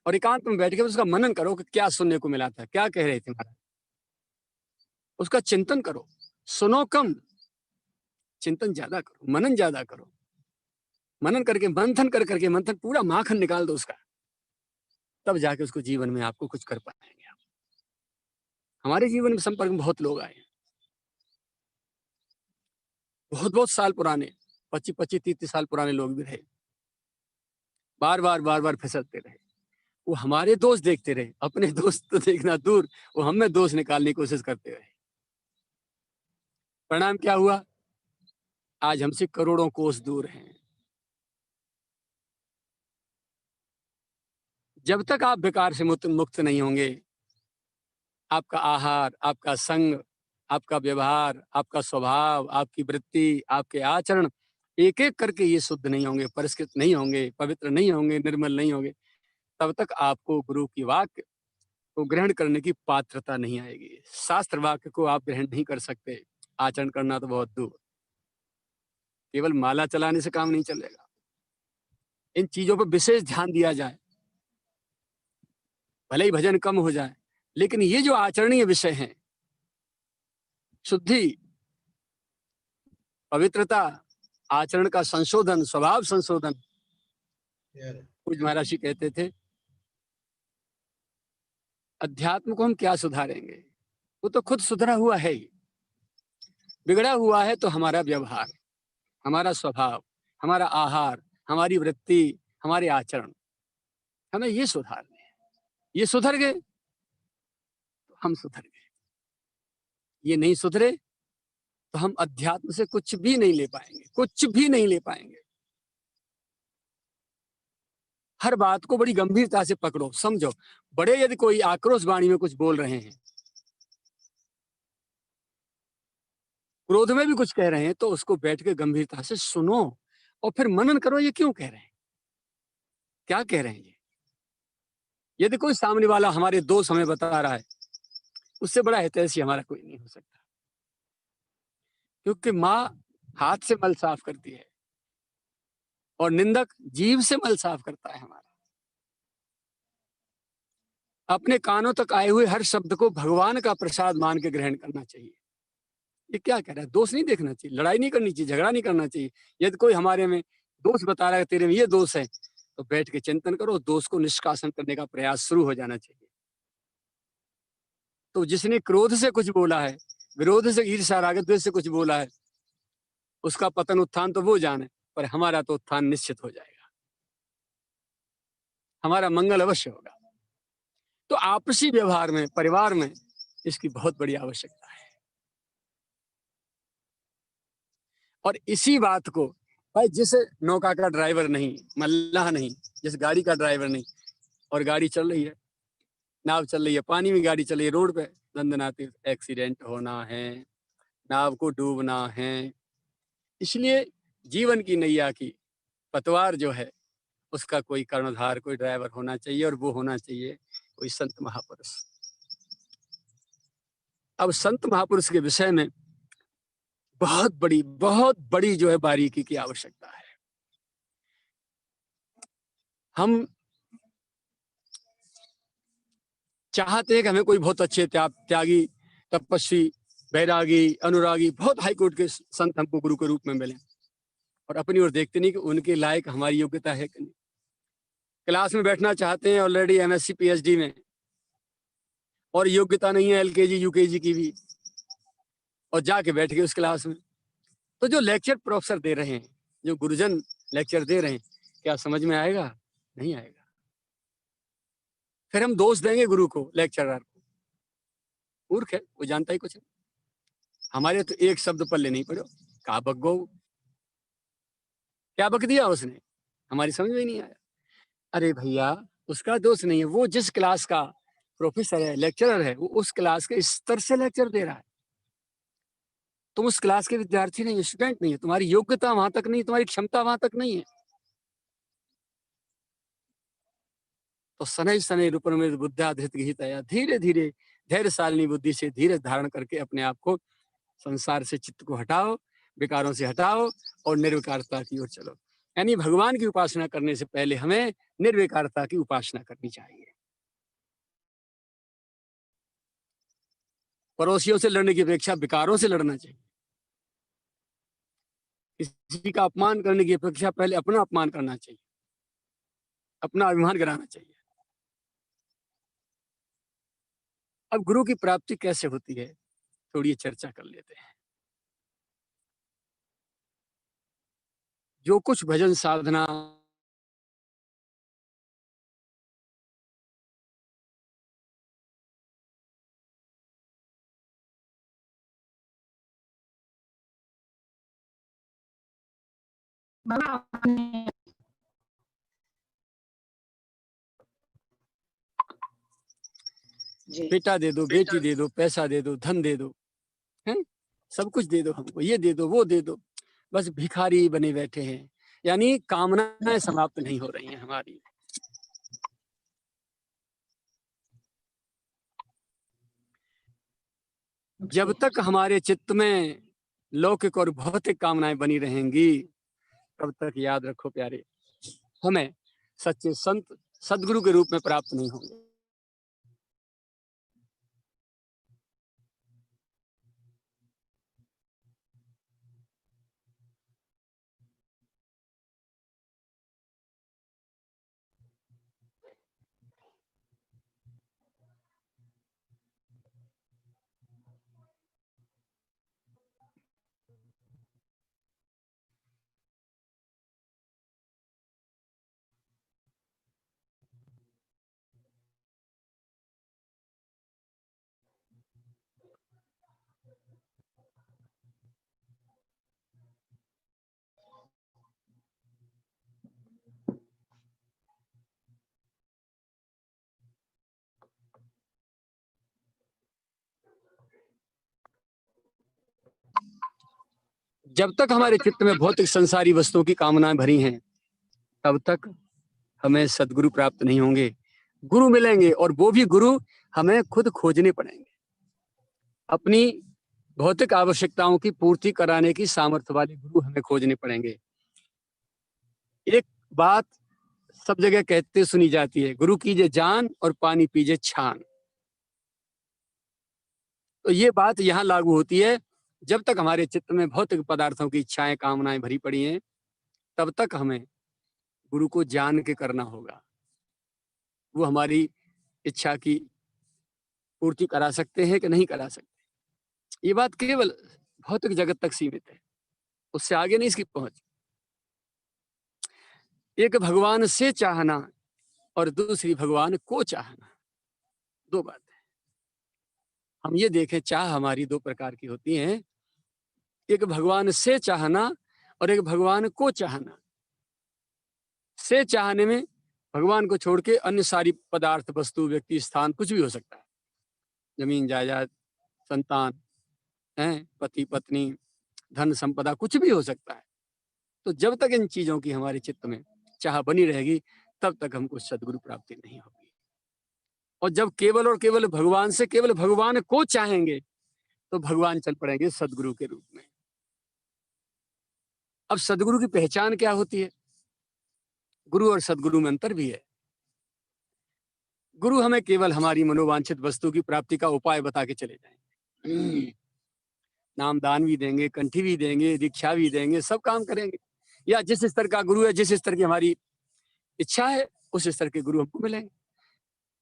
और एकांत में बैठ के उसका मनन करो कि क्या सुनने को मिला था, क्या कह रहे थे महाराज। उसका चिंतन करो, सुनो कम, चिंतन ज्यादा करो, मनन ज्यादा करो। मनन करके, मंथन कर करके, मंथन पूरा माखन निकाल दो उसका, तब जाके उसको जीवन में आपको कुछ कर पाएंगे आप। हमारे जीवन में संपर्क में बहुत लोग आए, बहुत बहुत साल पुराने, 25-25, 30 साल पुराने लोग भी रहे, बार बार फिसलते रहे। वो हमारे दोस्त देखते रहे, अपने दोस्त तो देखना दूर, वो हमें दोस्त निकालने की कोशिश करते रहे। परिणाम क्या हुआ? आज हमसे करोड़ों कोस दूर हैं। जब तक आप विकार से मुक्त नहीं होंगे, आपका आहार, आपका संग, आपका व्यवहार, आपका स्वभाव, आपकी वृत्ति, आपके आचरण एक एक करके ये शुद्ध नहीं होंगे, परिष्कृत नहीं होंगे, पवित्र नहीं होंगे, निर्मल नहीं होंगे, तब तक आपको गुरु की वाक्य को ग्रहण करने की पात्रता नहीं आएगी। शास्त्र वाक्य को आप ग्रहण नहीं कर सकते, आचरण करना तो बहुत दूर। केवल माला चलाने से काम नहीं चलेगा, इन चीजों पर विशेष ध्यान दिया जाए। भले ही भजन कम हो जाए, लेकिन ये जो आचरणीय विषय हैं, शुद्धि, पवित्रता, आचरण का संशोधन, स्वभाव संशोधन। पूज्य महाराज जी कहते थे, अध्यात्म को हम क्या सुधारेंगे, वो तो खुद सुधरा हुआ है ही। बिगड़ा हुआ है तो हमारा व्यवहार, हमारा स्वभाव, हमारा आहार, हमारी वृत्ति, हमारे आचरण, हमें ये सुधारने हैं। ये सुधर गए तो हम सुधर गए, ये नहीं सुधरे तो हम अध्यात्म से कुछ भी नहीं ले पाएंगे, कुछ भी नहीं ले पाएंगे। हर बात को बड़ी गंभीरता से पकड़ो, समझो। बड़े यदि कोई आक्रोश वाणी में कुछ बोल रहे हैं, क्रोध में भी कुछ कह रहे हैं, तो उसको बैठ के गंभीरता से सुनो और फिर मनन करो, ये क्यों कह रहे हैं, क्या कह रहे हैं ये। यदि कोई सामने वाला हमारे दोष हमें बता रहा है, उससे बड़ा हितैषी हमारा कोई नहीं हो सकता, क्योंकि माँ हाथ से मल साफ करती है और निंदक जीभ से मल साफ करता है हमारा। अपने कानों तक आए हुए हर शब्द को भगवान का प्रसाद मान के ग्रहण करना चाहिए। ये क्या कह रहा है? दोष नहीं देखना चाहिए, लड़ाई नहीं करनी चाहिए, झगड़ा नहीं करना चाहिए। यदि कोई हमारे में दोष बता रहा है, तेरे में ये दोष है, तो बैठ के चिंतन करो, दोष को निष्कासन करने का प्रयास शुरू हो जाना चाहिए। तो जिसने क्रोध से कुछ बोला है, विरोध से, ईर्ष्या, राग, द्वेष से कुछ बोला है, उसका पतन उत्थान तो वो जाने, पर हमारा तो उत्थान निश्चित हो जाएगा, हमारा मंगल अवश्य होगा। तो आपसी व्यवहार में, परिवार में इसकी बहुत बड़ी आवश्यकता है। और इसी बात को भाई, जिस नौका का ड्राइवर नहीं, मल्लाह नहीं, जिस गाड़ी का ड्राइवर नहीं, और गाड़ी चल रही है, नाव चल रही है, पानी में गाड़ी चल रही है, रोड पे दंदनाती, एक्सीडेंट होना है, नाव को डूबना है। इसलिए जीवन की नैया की पतवार जो है, उसका कोई कर्णधार, कोई ड्राइवर होना चाहिए, और वो होना चाहिए कोई संत महापुरुष। अब संत महापुरुष के विषय में बहुत बड़ी जो है बारीकी की आवश्यकता है। हम चाहते हैं कि हमें कोई बहुत अच्छे त्यागी, तपस्वी, बैरागी, अनुरागी, बहुत हाईकोर्ट के संत हमको गुरु के रूप में मिले, और अपनी ओर देखते नहीं कि उनके लायक हमारी योग्यता है कि नहीं। क्लास में बैठना चाहते हैं, ऑलरेडी MSc PhD में, और योग्यता नहीं है LKG UKG की भी, और जाके बैठ गए उस क्लास में। तो जो लेक्चर प्रोफेसर दे रहे हैं, जो गुरुजन लेक्चर दे रहे हैं, क्या समझ में आएगा? नहीं आएगा। फिर हम दोष देंगे गुरु को, लेक्चरर को, मूर्ख है, वो जानता ही कुछ नहीं। हमारे तो एक शब्द पल्ले नहीं पड़ो, कहा बक गो, क्या बक दिया उसने, हमारी समझ में ही नहीं आया। अरे भैया, उसका दोष नहीं है, वो जिस क्लास का प्रोफेसर है, लेक्चरर है, वो उस क्लास के स्तर से लेक्चर दे रहा है। तुम उस क्लास के विद्यार्थी नहीं, स्टूडेंट नहीं है, तुम्हारी योग्यता वहां तक नहीं, तुम्हारी क्षमता वहां तक नहीं है। तो शनै शनै रूपमें बुद्धा धृत गीता, धीरे धीरे धैर्यशालिनी बुद्धि से धीरे धारण करके अपने आप को संसार से, चित्त को हटाओ, विकारों से हटाओ और निर्विकारता की ओर चलो। यानी भगवान की उपासना करने से पहले हमें निर्विकारता की उपासना करनी चाहिए। पड़ोसियों से लड़ने की अपेक्षा विकारों से लड़ना चाहिए। किसी का अपमान करने की अपेक्षा पहले अपना अपमान करना चाहिए, अपना अभिमान गिराना चाहिए। अब गुरु की प्राप्ति कैसे होती है, थोड़ी चर्चा कर लेते हैं। जो कुछ भजन साधना बेटा दे दो, बेटी दे दो, पैसा दे दो, धन दे दो, हैं, सब कुछ दे दो हमको, ये दे दो, वो दे दो, बस भिखारी बने बैठे हैं। यानी कामनाएं समाप्त नहीं हो रही हैं हमारी। जब तक हमारे चित्त में लौकिक और भौतिक कामनाएं बनी रहेंगी, तब तक याद रखो प्यारे, हमें सच्चे संत सदगुरु के रूप में प्राप्त नहीं होंगे। जब तक हमारे चित्त में भौतिक संसारी वस्तुओं की कामनाएं भरी हैं, तब तक हमें सदगुरु प्राप्त नहीं होंगे। गुरु मिलेंगे, और वो भी गुरु हमें खुद खोजने पड़ेंगे। अपनी भौतिक आवश्यकताओं की पूर्ति कराने की सामर्थ्य वाले गुरु हमें खोजने पड़ेंगे। एक बात सब जगह कहते सुनी जाती है, गुरु कीजिए जान और पानी पीजिए छान। तो ये बात यहाँ लागू होती है, जब तक हमारे चित्त में भौतिक पदार्थों की इच्छाएं, कामनाएं भरी पड़ी हैं, तब तक हमें गुरु को जान के करना होगा। वो हमारी इच्छा की पूर्ति करा सकते हैं कि नहीं करा सकते। ये बात केवल भौतिक जगत तक सीमित है, उससे आगे नहीं इसकी पहुंच। एक भगवान से चाहना और दूसरी भगवान को चाहना, दो बात है। हम ये देखें, चाह हमारी दो प्रकार की होती हैं, एक भगवान से चाहना और एक भगवान को चाहना। से चाहने में भगवान को छोड़ के अन्य सारी पदार्थ, वस्तु, व्यक्ति, स्थान, कुछ भी हो सकता है, जमीन जायदाद, संतान, हैं, पति पत्नी, धन संपदा, कुछ भी हो सकता है। तो जब तक इन चीजों की हमारे चित्त में चाह बनी रहेगी, तब तक हमको सदगुरु प्राप्ति नहीं होगी। और जब केवल और केवल भगवान से केवल भगवान को चाहेंगे, तो भगवान चल पड़ेंगे सदगुरु के रूप में। अब सदगुरु की पहचान क्या होती है? गुरु और सदगुरु में अंतर भी है। गुरु हमें केवल हमारी मनोवांछित वस्तु की प्राप्ति का उपाय बता के चले जाएंगे। नाम दान भी देंगे, कंठी भी देंगे, दीक्षा भी देंगे, सब काम करेंगे। या जिस स्तर का गुरु है, जिस स्तर की हमारी इच्छा है, उस स्तर के गुरु हमको मिलेंगे।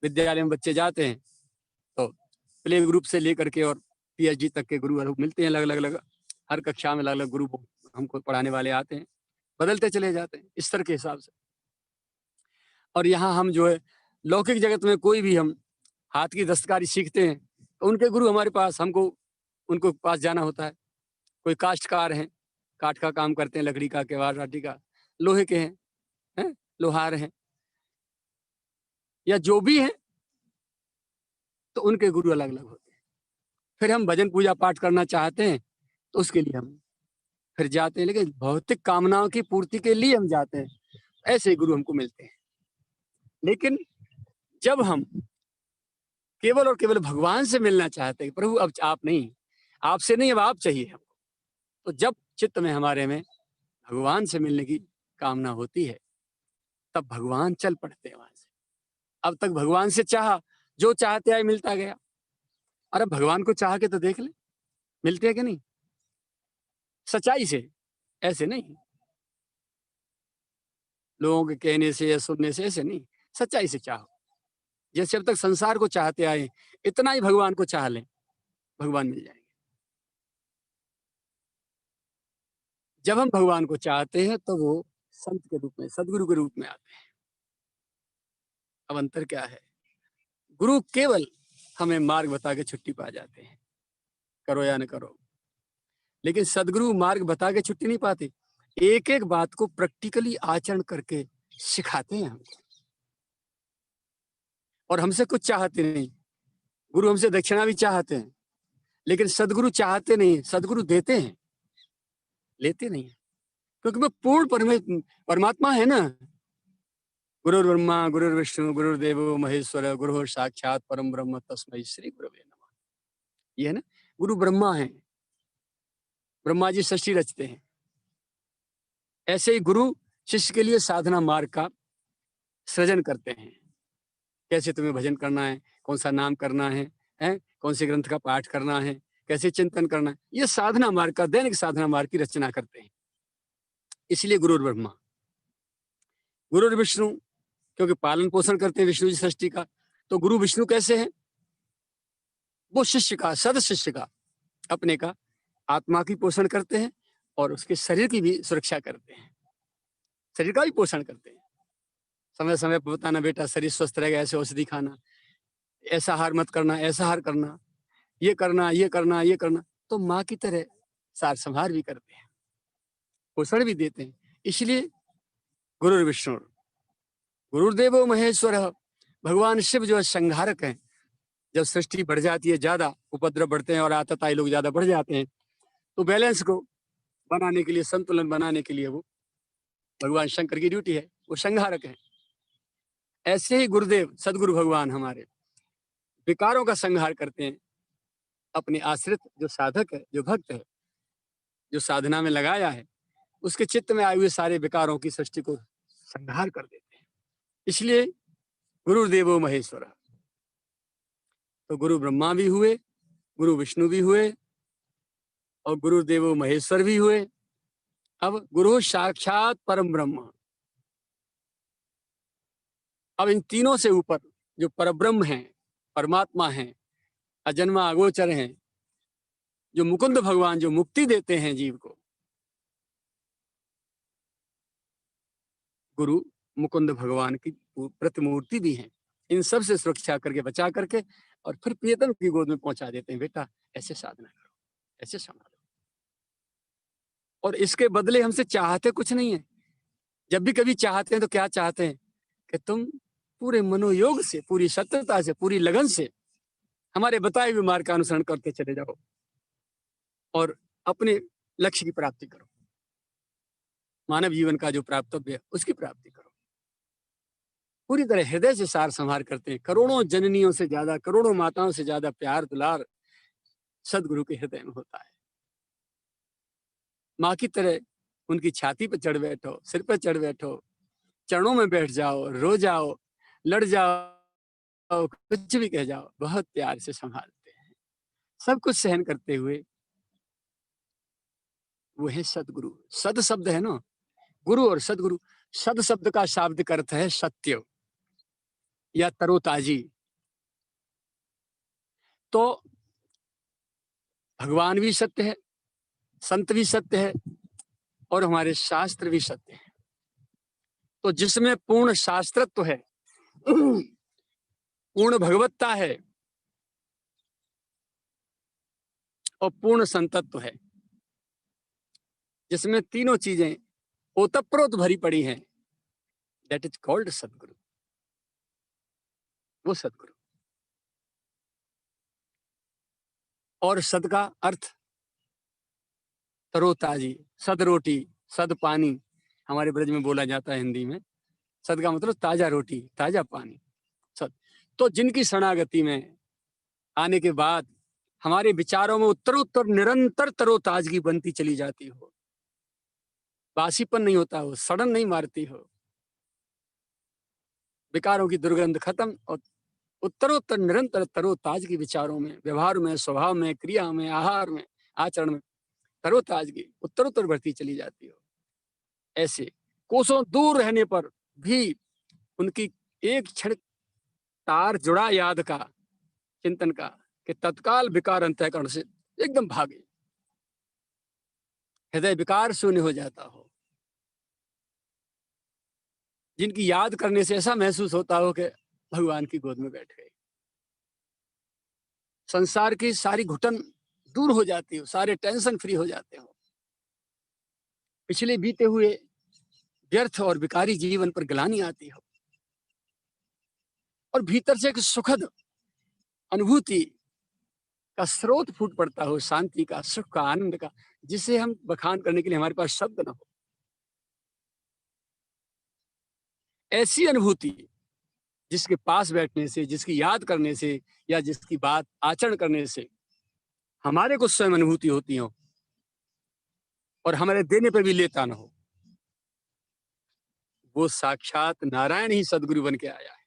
विद्यालय में बच्चे जाते हैं तो प्ले ग्रुप से लेकर के और पीएचडी तक के गुरु मिलते हैं, अलग अलग हर कक्षा में अलग अलग गुरु हमको पढ़ाने वाले आते हैं, बदलते चले जाते हैं स्तर के हिसाब से। और यहाँ हम जो है लौकिक जगत में कोई भी हम हाथ की दस्तकारी सीखते हैं तो उनके गुरु हमारे पास, हमको उनको पास जाना होता है। कोई काश्तकार हैं, काठ का काम करते हैं, लकड़ी का, केवाड़ राटी का, लोहे के हैं, लोहार हैं, या जो भी हैं, तो उनके गुरु अलग अलग होते हैं। फिर हम भजन पूजा पाठ करना चाहते हैं तो उसके लिए हम फिर जाते हैं, लेकिन भौतिक कामनाओं की पूर्ति के लिए हम जाते हैं, ऐसे गुरु हमको मिलते हैं। लेकिन जब हम केवल और केवल भगवान से मिलना चाहते हैं, प्रभु अब आप नहीं, आपसे नहीं, अब आप चाहिए हमको, तो जब चित्त में हमारे में भगवान से मिलने की कामना होती है तब भगवान चल पड़ते हैं वहां से। अब तक भगवान से चाहा, जो चाहते आए मिलता गया, और अब भगवान को चाह के तो देख ले, मिलते हैं कि नहीं, सच्चाई से, ऐसे नहीं लोगों के कहने से या सुनने से, ऐसे नहीं, सच्चाई से चाहो। जैसे अब तक संसार को चाहते आए, इतना ही भगवान को चाह लें, भगवान मिल जाएंगे। जब हम भगवान को चाहते हैं तो वो संत के रूप में, सदगुरु के रूप में आते हैं। अब अंतर क्या है, गुरु केवल हमें मार्ग बता के छुट्टी पा जाते हैं, करो या न करो, लेकिन सदगुरु मार्ग बता के छुट्टी नहीं पाते, एक एक बात को प्रैक्टिकली आचरण करके सिखाते हैं हमको। और हमसे कुछ चाहते नहीं, गुरु हमसे दक्षिणा भी चाहते हैं, लेकिन सदगुरु चाहते नहीं, सदगुरु देते हैं, लेते नहीं, क्योंकि वो पूर्ण परमात्मा है ना। गुरुर् ब्रह्मा गुरुर्विष्णु गुरुर्देवो महेश्वर, गुरु साक्षात परम ब्रह्म तस्मै श्री गुरवे नमः। ये है ना, गुरु ब्रह्मा है, ब्रह्मा जी सृष्टि रचते हैं। ऐसे ही गुरु शिष्य के लिए साधना मार्ग का सृजन करते हैं, कैसे तुम्हें भजन करना है, कौन सा नाम करना है, कौन से ग्रंथ का पाठ करना है, कैसे चिंतन करना है, ये साधना मार्ग का, दैनिक साधना मार्ग की रचना करते हैं। इसलिए गुरुर् ब्रह्मा, गुरुर् विष्णु, क्योंकि पालन पोषण करते हैं विष्णु जी सृष्टि का। तो गुरु विष्णु कैसे हैं, वो शिष्य का, सद शिष्य का, अपने का आत्मा की पोषण करते हैं और उसके शरीर की भी सुरक्षा करते हैं, शरीर का भी पोषण करते हैं। समय समय पर बताना, बेटा शरीर स्वस्थ रहेगा, ऐसे औषधि खाना, ऐसा आहार मत करना, ऐसा आहार करना, ये करना, ये करना, ये करना। तो माँ की तरह सार संभार भी करते हैं, पोषण भी देते हैं। इसलिए गुरुर् विष्णु गुरुर्देवो महेश्वर, भगवान शिव जो है संहारक हैं। जब सृष्टि बढ़ जाती है, ज्यादा उपद्रव बढ़ते हैं और आतताई लोग ज्यादा बढ़ जाते हैं, तो बैलेंस को बनाने के लिए, संतुलन बनाने के लिए वो भगवान शंकर की ड्यूटी है, वो संहारक है। ऐसे ही गुरुदेव सदगुरु भगवान हमारे विकारों का संहार करते हैं। अपने आश्रित जो साधक है, जो भक्त है, जो साधना में लगाया है, उसके चित्त में आए हुए सारे विकारों की सृष्टि को संहार कर देते हैं। इसलिए गुरुदेवो महेश्वर, तो गुरु ब्रह्मा भी हुए, गुरु विष्णु भी हुए और गुरुदेवो महेश्वर भी हुए। अब गुरु साक्षात परम ब्रह्म, अब इन तीनों से ऊपर जो परब्रह्म हैं, परमात्मा हैं, अजन्मा अगोचर हैं, जो मुकुंद भगवान जो मुक्ति देते हैं जीव को, गुरु मुकुंद भगवान की प्रतिमूर्ति भी हैं। इन सब से सुरक्षा करके, बचा करके, और फिर प्रियतम की गोद में पहुंचा देते हैं, बेटा ऐसे साधना करो, ऐसे संभालो। और इसके बदले हमसे चाहते कुछ नहीं है। जब भी कभी चाहते हैं तो क्या चाहते हैं कि तुम पूरे मनोयोग से, पूरी सत्यता से, पूरी लगन से हमारे बताए हुए मार्ग का अनुसरण करते चले जाओ और अपने लक्ष्य की प्राप्ति करो, मानव जीवन का जो प्राप्तव्य है उसकी प्राप्ति करो। पूरी तरह हृदय से सार संहार करते हैं। करोड़ों जननियों से ज्यादा, करोड़ों माताओं से ज्यादा प्यार दुलार सदगुरु के हृदय में होता है। माँ की तरह उनकी छाती पर चढ़ बैठो, सिर पर चढ़ बैठो, चरणों में बैठ जाओ, रो जाओ, लड़ जाओ, कुछ भी कह जाओ, बहुत प्यार से संभालते हैं। सब कुछ सहन करते हुए वो है सदगुरु। सद शब्द है ना, गुरु और सदगुरु। सद शब्द का शाब्दिक अर्थ है सत्य या तरोताजी। तो भगवान भी सत्य है, संत भी सत्य है और हमारे शास्त्र भी सत्य है। तो जिसमें पूर्ण शास्त्रत्व है, पूर्ण भगवत्ता है और पूर्ण संतत्व है, जिसमें तीनों चीजें ओतप्रोत भरी पड़ी हैं, दैट इज कॉल्ड सदगुरु। वो सदगुरु। और सद का अर्थ तरोताजी, सद रोटी, सद पानी हमारे ब्रज में बोला जाता है हिंदी में। सद का मतलब ताजा रोटी, ताजा पानी, सद। तो जिनकी शरणागति में आने के बाद हमारे विचारों में उत्तरोत्तर निरंतर तरोताजगी बनती चली जाती हो, बासीपन नहीं होता हो, सड़न नहीं मारती हो, विकारों की दुर्गंध खत्म और उत्तरोत्तर निरंतर तरोताजगी विचारों में, व्यवहार में, स्वभाव में, क्रिया में, आहार में, आचरण में तरोताजगी उत्तरोत्तर बढ़ती चली जाती हो। ऐसे कोसों दूर रहने पर भी उनकी एक क्षण तार जुड़ा याद का, चिंतन का, कि तत्काल विकार अंतःकरण से एकदम भागे, हृदय विकार शून्य हो जाता हो, जिनकी याद करने से ऐसा महसूस होता हो कि भगवान की गोद में बैठ गए, संसार की सारी घुटन दूर हो जाती हो, सारे टेंशन फ्री हो जाते हो, पिछले बीते हुए व्यर्थ और विकारी जीवन पर ग्लानि आती हो और भीतर से एक सुखद अनुभूति का स्रोत फूट पड़ता हो, शांति का, सुख का, आनंद का, जिसे हम बखान करने के लिए हमारे पास शब्द ना हो। ऐसी अनुभूति जिसके पास बैठने से, जिसकी याद करने से या जिसकी बात आचरण करने से हमारे को स्वयं अनुभूति होती हो और हमारे देने पर भी लेता ना हो, वो साक्षात नारायण ही सदगुरु बन के आया है।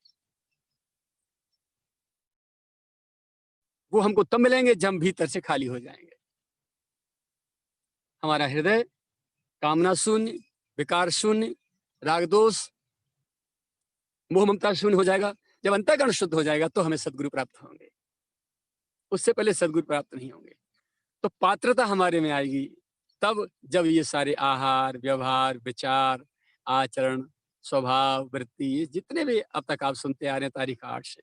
वो हमको तब मिलेंगे जब हम भीतर से खाली हो जाएंगे, हमारा हृदय कामना शून्य, विकार शून्य, राग दोष, मोह ममता शून्य हो जाएगा। जब अंतःकरण शुद्ध हो जाएगा तो हमें सदगुरु प्राप्त होंगे, उससे पहले सदगुरु प्राप्त नहीं होंगे। तो पात्रता हमारे में आएगी तब जब ये सारे आहार, व्यवहार, विचार, आचरण, स्वभाव, वृत्ति, ये जितने भी अब तक आप सुनते आ रहे हैं तारीख 8 से,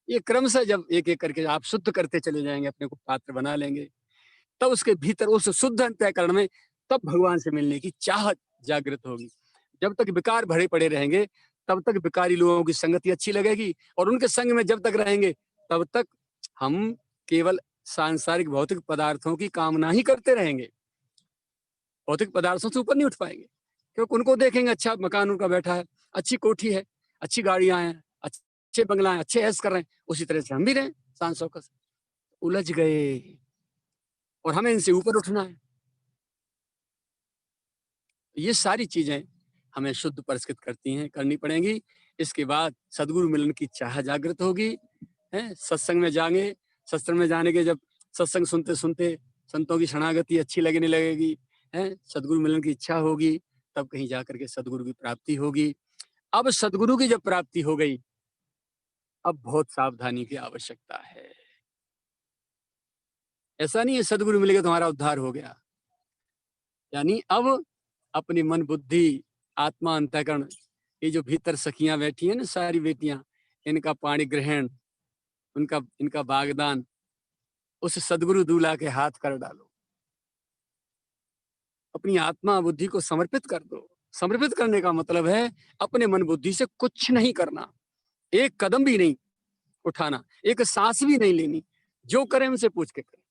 ये क्रमशः जब एक एक करके आप शुद्ध करते चले जाएंगे, अपने को पात्र बना लेंगे, तब उसके भीतर उस शुद्ध अंतःकरण में तब भगवान से मिलने की चाहत जागृत होगी। जब तक विकार भरे पड़े रहेंगे तब तक विकारी लोगों की संगति अच्छी लगेगी और उनके संग में जब तक रहेंगे तब तक हम केवल सांसारिक भौतिक पदार्थों की कामना ही करते रहेंगे, भौतिक पदार्थों से ऊपर नहीं उठ पाएंगे। क्योंकि उनको देखेंगे अच्छा मकान उनका बैठा है, अच्छी कोठी है, अच्छी गाड़ियां हैं, अच्छे बंगला हैं, अच्छे ऐश कर रहे हैं, उसी तरह से हम भी रहें शान शौकत से। उलझ गए और हमें इनसे ऊपर उठना है। ये सारी चीजें हमें शुद्ध परिष्कृत करती हैं, करनी पड़ेंगी। इसके बाद सदगुरु मिलन की चाह जागृत होगी, है सत्संग में जाएंगे, सत्संग में जाने के जब सत्संग सुनते सुनते संतों की शरणागति अच्छी लगने लगेगी, है सदगुरु मिलन की इच्छा होगी, तब कहीं जाकर के सदगुरु की प्राप्ति होगी। अब सदगुरु की जब प्राप्ति हो गई, अब बहुत सावधानी की आवश्यकता है। ऐसा नहीं है सदगुरु मिलेगा तुम्हारा उद्धार हो गया, यानी अब अपनी मन बुद्धि आत्मा अंतःकरण, ये जो भीतर सखियां बैठी हैं ना सारी बेटियां, इनका पाणी ग्रहण, उनका इनका बागदान उस सदगुरु दूल्हा के हाथ कर डालो, अपनी आत्मा बुद्धि को समर्पित कर दो। समर्पित करने का मतलब है अपने मन बुद्धि से कुछ नहीं करना, एक कदम भी नहीं उठाना, एक सांस भी नहीं लेनी, जो करें उनसे पूछ के करें।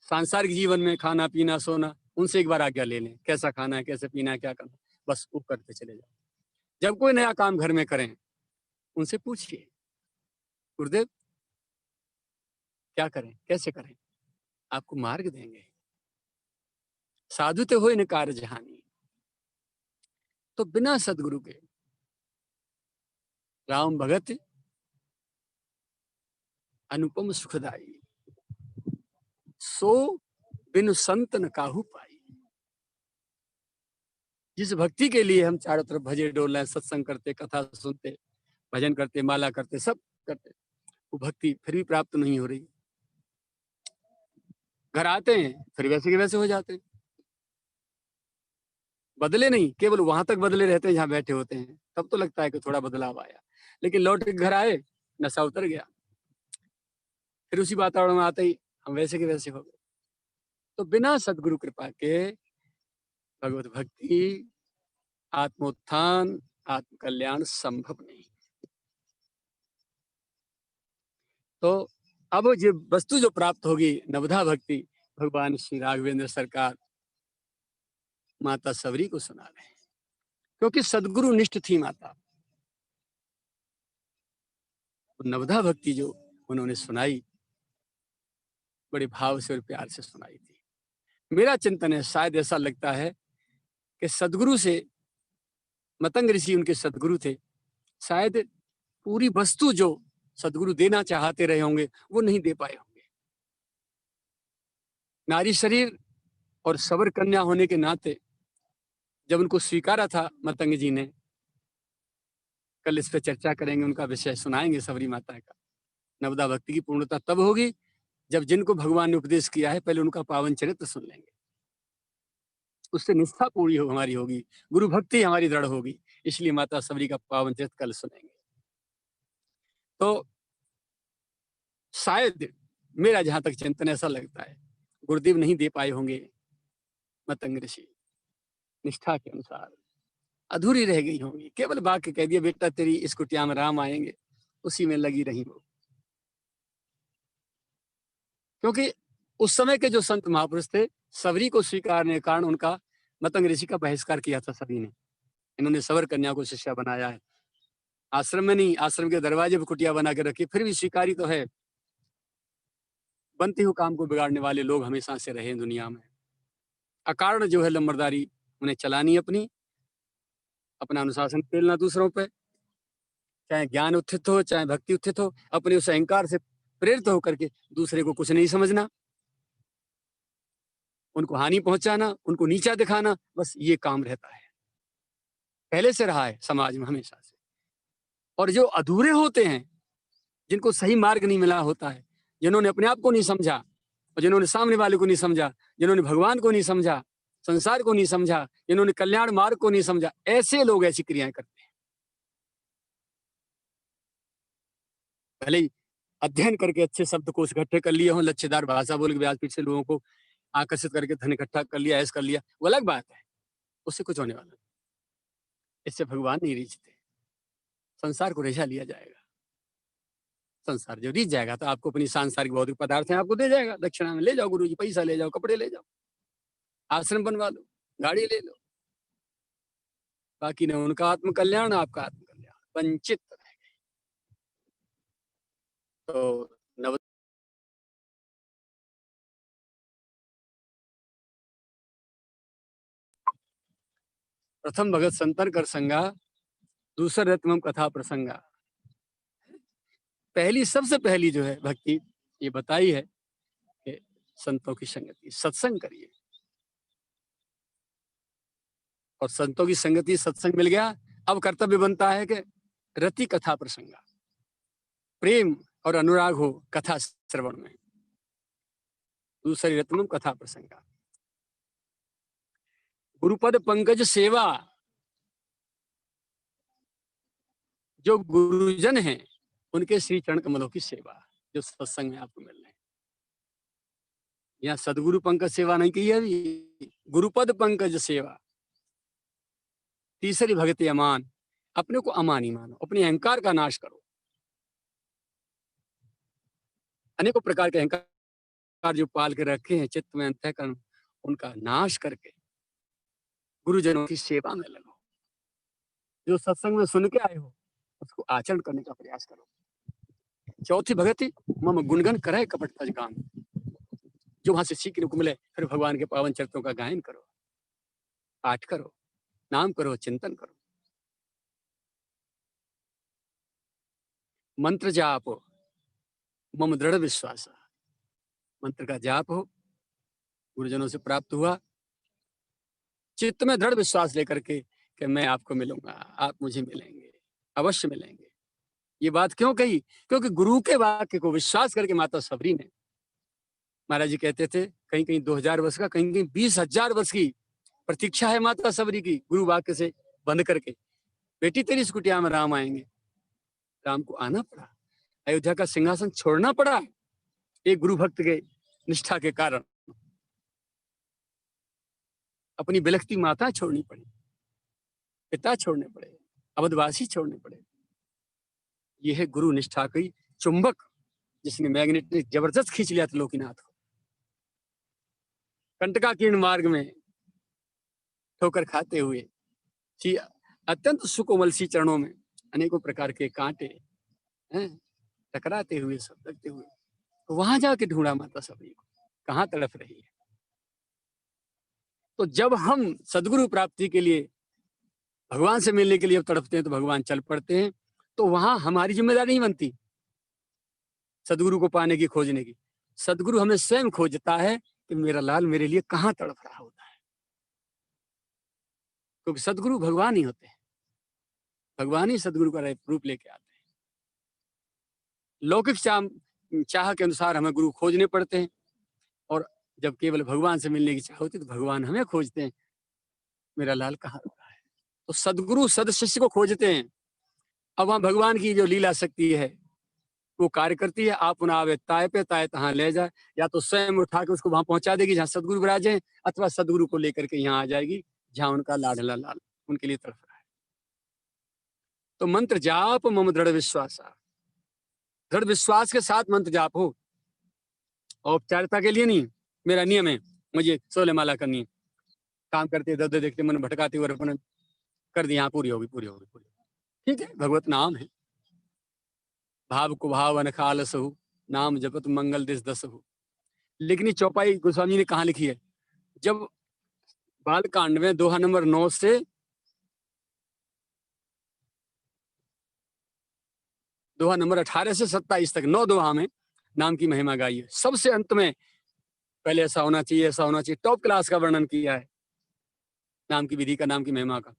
सांसारिक जीवन में खाना पीना सोना, उनसे एक बार आज्ञा ले लें, कैसा खाना है, कैसे पीना है, क्या करना, बस वो करते चले जाओ। जब कोई नया काम घर में करें उनसे पूछिए, गुरुदेव क्या करें, कैसे करें, आपको मार्ग देंगे। साधु ते हो इन कार्य जहानी। तो बिना सदगुरु के राम भगत अनुपम सुखदाई, सो बिनु संत न काहू पाई। जिस भक्ति के लिए हम चारों तरफ भजे डोल रहे, सत्संग करते, कथा सुनते, भजन करते, माला करते, सब करते, वो भक्ति फिर भी प्राप्त नहीं हो रही। घर आते हैं फिर वैसे के वैसे हो जाते हैं, बदले नहीं, केवल वहां तक बदले रहते हैं जहां बैठे होते हैं, तब तो लगता है कि थोड़ा बदलाव आया, लेकिन लौट के घर आए नशा उतर गया, फिर उसी वातावरण में आते ही हम वैसे के वैसे हो गए। तो बिना सदगुरु कृपा के भगवत भक्ति, आत्मोत्थान, आत्म कल्याण संभव नहीं। तो अब ये वस्तु जो प्राप्त होगी नवधा भक्ति, भगवान श्री राघवेंद्र सरकार माता सबरी को सुना रहे हैं, क्योंकि सदगुरु निष्ठ थी माता। नवधा भक्ति जो उन्होंने सुनाई, बड़े भाव से और प्यार से सुनाई थी। मेरा चिंतन है, शायद ऐसा लगता है कि सदगुरु से, मतंग ऋषि उनके सदगुरु थे, शायद पूरी वस्तु जो सदगुरु देना चाहते रहे होंगे वो नहीं दे पाए होंगे। नारी शरीर और सबर कन्या होने के नाते जब उनको स्वीकारा था मतंग जी ने, कल इस पर चर्चा करेंगे, उनका विषय सुनाएंगे सबरी माता का। नवदा भक्ति की पूर्णता तब होगी जब जिनको भगवान ने उपदेश किया है पहले उनका पावन चरित्र सुन लेंगे, उससे निष्ठा पूरी हो हमारी होगी, गुरु भक्ति हमारी दृढ़ होगी। इसलिए माता सबरी का पावन चरित्र कल सुनेंगे। तो शायद मेरा जहां तक चिंतन ऐसा लगता है, गुरुदेव नहीं दे पाए होंगे मतंग ऋषि, निष्ठा के अनुसार अधूरी रह गई होंगी, केवल वाक्य कह दिया बेटा तेरी इस कुटिया में राम आएंगे, उसी में लगी रही वो। क्योंकि उस समय के जो संत महापुरुष थे, सबरी को स्वीकारने के कारण उनका मतंग ऋषि का बहिष्कार किया था सभी ने। इन्होंने सबर कन्या को शिष्या बनाया है, आश्रम में नहीं, आश्रम के दरवाजे पर कुटिया बना के रखी, फिर भी स्वीकारी तो है। बनते हुए काम को बिगाड़ने वाले लोग हमेशा से रहे दुनिया में। अकारण जो है लंबरदारी उन्हें चलानी अपनी, अपना अनुशासन पेलना दूसरों पे, चाहे ज्ञान उत्थित हो चाहे भक्ति उत्थित हो, अपने उस अहंकार से प्रेरित होकर के दूसरे को कुछ नहीं समझना, उनको हानि पहुंचाना, उनको नीचा दिखाना, बस ये काम रहता है, पहले से रहा है समाज में हमेशा से। और जो अधूरे होते हैं, जिनको सही मार्ग नहीं मिला होता है, जिन्होंने अपने आप को नहीं समझा और जिन्होंने सामने वाले को नहीं समझा, जिन्होंने भगवान को नहीं समझा, संसार को नहीं समझा, जिन्होंने कल्याण मार्ग को नहीं समझा, ऐसे लोग ऐसी क्रियाएं करते हैं। भले ही अध्ययन करके अच्छे शब्दकोश इकट्ठे कर लिए हों, लच्छेदार भाषा बोल के व्यासपीठ से लोगों को आकर्षित करके धन इकट्ठा कर लिया, ऐसा कर लिया, वो अलग बात है, उससे कुछ होने वाला नहीं। इससे भगवान नहीं रीझते, संसार को रिझा लिया जाएगा। संसार जो रीझ जाएगा तो आपको अपनी सांसारिक भौतिक पदार्थ है आपको दे जाएगा, दक्षिणा में ले जाओ, गुरु जी पैसा ले जाओ, कपड़े ले जाओ, आश्रम बनवा लो, गाड़ी ले लो, बाकी न उनका आत्म कल्याण आपका आत्म कल्याण, वंचित रह गए। तो नव प्रथम भगत संतर कर संगा, दूसर रत्नम कथा प्रसंगा। पहली, सबसे पहली जो है भक्ति ये बताई है कि संतों की संगति, सत्संग करिए, और संतों की संगति सत्संग मिल गया, अब कर्तव्य बनता है कि रति कथा प्रसंगा, प्रेम और अनुराग हो कथा श्रवण में। दूसरी रत्नम कथा प्रसंगा, गुरुपद पंकज सेवा, जो गुरुजन हैं उनके श्री चरण कमलों की सेवा जो सत्संग में आपको मिल रहे हैं। यहाँ सदगुरु पंकज सेवा नहीं की है अभी, गुरुपद पंकज सेवा। तीसरी भक्ति अमान, अपने को अमानी मानो, अपने अहंकार का नाश करो। अनेकों प्रकार के अहंकार जो पाल के रखे हैं चित्त में, अंतःकरण, उनका नाश करके गुरुजनों की सेवा में लगो। जो सत्संग में सुन के आए हो उसको आचरण करने का प्रयास करो। चौथी भगति मम गुणगन करे कपट तज गान, जो वहां से सीखने को मिले, फिर भगवान के पावन चरित्रों का गायन करो, पाठ करो, नाम करो, चिंतन करो। मंत्र जाप हो, मम दृढ़ विश्वास, मंत्र का जाप हो, गुरुजनों से प्राप्त हुआ, चित्त में दृढ़ विश्वास लेकर के कि मैं आपको मिलूंगा, आप मुझे मिलेंगे, अवश्य मिलेंगे। ये बात क्यों कही? क्योंकि गुरु के वाक्य को विश्वास करके माता सबरी ने, महाराज जी कहते थे कहीं कहीं 2000 वर्ष का, कहीं कहीं 20,000 वर्ष की प्रतीक्षा है माता सबरी की, गुरु वाक्य से बंद करके। बेटी तेरी इस कुटिया में राम आएंगे। राम को आना पड़ा, अयोध्या का सिंहासन छोड़ना पड़ा एक गुरु भक्त के निष्ठा के कारण। अपनी बिलखती माता छोड़नी पड़ी, पिता छोड़ने पड़े, अवधवासी छोड़ने पड़े। यह है गुरु निष्ठा की चुंबक, जिसने मैग्नेट ने जबरदस्त खींच लिया था लोकीनाथ को। कंटकाकीर्ण मार्ग में ठोकर खाते हुए सी अत्यंत सुकोमल सी चरणों में अनेकों प्रकार के कांटे हैं टकराते हुए, सब लगते हुए, तो वहां जाके ढूंढा माता सबरी को, कहाँ तड़प रही है। तो जब हम सदगुरु प्राप्ति के लिए, भगवान से मिलने के लिए तड़पते हैं, तो भगवान चल पड़ते हैं। तो वहां हमारी जिम्मेदारी नहीं बनती सदगुरु को पाने की, खोजने की। सदगुरु हमें स्वयं खोजता है कि मेरा लाल मेरे लिए कहाँ तड़प रहा होता है, क्योंकि सदगुरु भगवान ही होते हैं, भगवान ही सदगुरु का रूप लेके आते हैं। लौकिक चाह के अनुसार हमें गुरु खोजने पड़ते हैं, और जब केवल भगवान से मिलने की चाह होती है तो भगवान हमें खोजते हैं, मेरा लाल कहाँ रुका है। तो सदगुरु सदशिष्य को खोजते हैं। अब वहां भगवान की जो लीला शक्ति है वो कार्य करती है। आप उन्हें आवे ताय पे ताय तहां ले जाए, या तो स्वयं उठा के उसको वहां पहुंचा देगी जहां सदगुरु विराजे, अथवा सदगुरु को लेकर के यहाँ आ जाएगी जहां उनका लाडला लाल उनके लिए तड़प रहा है। तो मंत्र जाप मम दृढ़ विश्वास, दृढ़ विश्वास के साथ मंत्र जाप हो, औपचारिकता के लिए नहीं। मेरा नियम है, मुझे 16 माला करनी है, काम करते दर्द देखते मन भटकाते हुए अर्पण कर दी, यहाँ पूरी होगी पूरी होगी पूरी। ठीक है, भगवत नाम है, भाव को भाव अनखाल सहु, नाम जपत मंगल दिस दस हो। लेकिन ये चौपाई गोस्वामी जी ने कहाँ लिखी है? जब बालकांड में दोहा नंबर 9 से दोहा नंबर 18 से 27 तक 9 दोहा में नाम की महिमा गाई है। सबसे अंत में पहले ऐसा होना चाहिए, ऐसा होना चाहिए, टॉप क्लास का वर्णन किया है नाम की विधि का, नाम की महिमा का।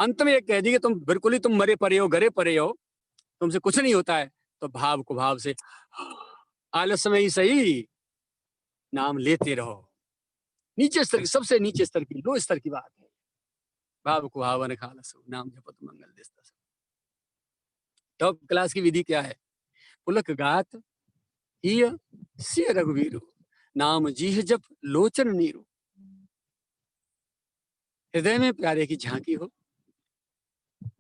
अंत में एक कह दी कि तुम बिल्कुल ही तुम मरे परे हो, गरे परे हो, तुमसे कुछ नहीं होता है, तो भाव को भाव से आलस में ही सही नाम लेते रहो। नीचे स्तर की, सबसे नीचे स्तर की, लो स्तर की बात है। भाव को भाव अनखालस नाम जपत मंगल दिस दस। टॉप क्लास की विधि क्या है? पुलक गात हिय सिय रघुवीरु, नाम जीह जप लोचन नीरु। हृदय में प्यारे की झांकी हो,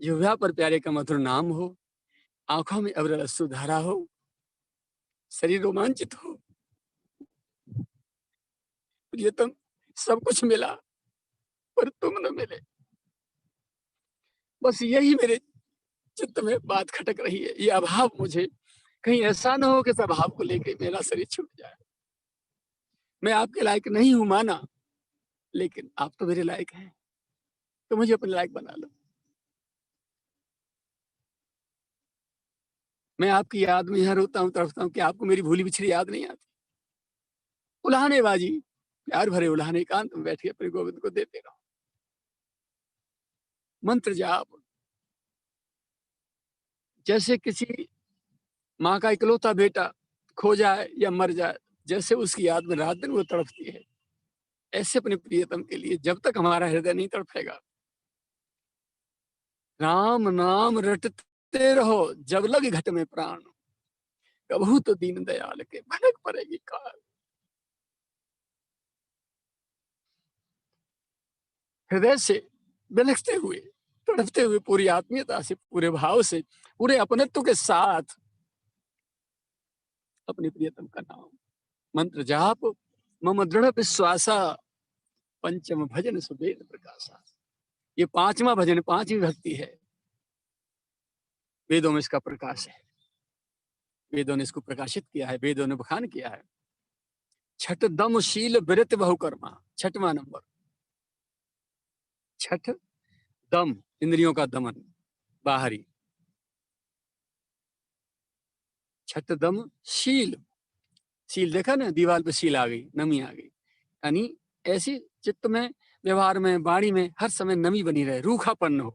जिह्वा पर प्यारे का मधुर नाम हो, आंखों में अविरल अश्रु धारा हो, शरीर रोमांचित हो। प्रियतम सब कुछ मिला पर तुम न मिले, बस यही मेरे चित्त में बात खटक रही है। ये अभाव, मुझे कहीं ऐसा ना हो कि इस अभाव को लेकर मेरा शरीर छूट जाए। मैं आपके लायक नहीं हूं माना, लेकिन आप तो मेरे लायक हैं, तो मुझे अपने लायक बना लो। मैं आपकी याद में यहाँ रोता हूँ, तड़पता हूँ कि आपको मेरी भूली बिछड़ी याद नहीं आती। उल्हानेबाजी, प्यार भरे उल्हाने, एकांत में बैठ के अपने गोविंद को देते रहो। मंत्र जाप, जैसे किसी माँ का इकलौता बेटा खो जाए या मर जाए, जैसे उसकी याद में रात दिन वो तड़पती है, ऐसे अपने प्रियतम के लिए जब तक हमारा हृदय नहीं तड़पेगा, राम नाम रटते रहो जब लग घट में प्राण, कबहू तो दीन दयाल के भनक पड़ेगी काल। हृदय से बिलखते हुए, तड़पते हुए, पूरी आत्मीयता से, पूरे भाव से, पूरे अपनत्व के साथ अपने प्रियतम का नाम मंत्र जाप मम दृढ़ विश्वासा, पंचम भजन सुबेद प्रकाशा। ये 5वां भजन, 5वीं भक्ति है। वेदों में इसका प्रकाश है, वेदों ने इसको प्रकाशित किया है, वेदों ने बखान किया है। छठ दम शील विरत बहुकर्मा, 6वां नंबर। छठ दम, इंद्रियों का दमन, बाहरी। छठ दम शील, शील देखा ना, दीवार पे शील आ गई, नमी आ गई, यानी ऐसी चित्त में, व्यवहार में, वाणी में हर समय नमी बनी रहे, रूखापन हो,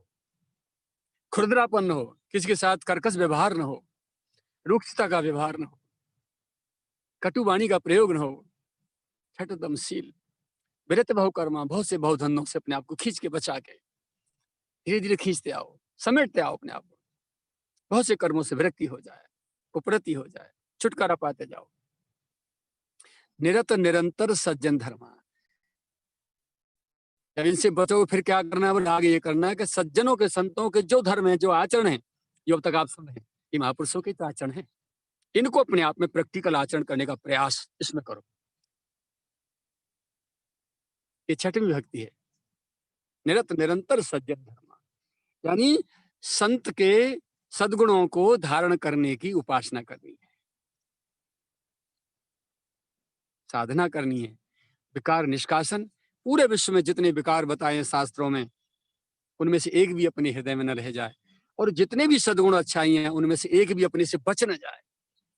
खुरदरापन हो, किसी के साथ कर्कश व्यवहार न हो, रूक्षता का व्यवहार न हो, कटु वाणी का प्रयोग न हो, छठतमशील विरत बहु कर्मा, बहुत से बहुधनों से अपने आप को खींच के बचा के धीरे धीरे खींचते आओ, समेटते आओ अपने आप को, बहुत से कर्मों से विरक्ति हो जाए, उपरति हो जाए, छुटकारा पाते जाओ। निरत निरंतर सज्जन धर्मा, जब इनसे बचो फिर क्या करना है, बोले आगे ये करना है कि सज्जनों के, संतों के जो धर्म है, जो आचरण है, जो अब तक आप सुन रहे हैं, ये महापुरुषों के आचरण है, इनको अपने आप में प्रैक्टिकल आचरण करने का प्रयास इसमें करो। ये छठवीं भक्ति है, निरत निरंतर सज्जन धर्मा, यानी संत के सद्गुणों को धारण करने की उपासना करनी है, साधना करनी है, विकार निष्कासन। पूरे विश्व में जितने विकार बताए हैं शास्त्रों में, उनमें से एक भी अपने हृदय में न रह जाए, और जितने भी सद्गुण अच्छाई हैं उनमें से एक भी अपने से बच न जाए,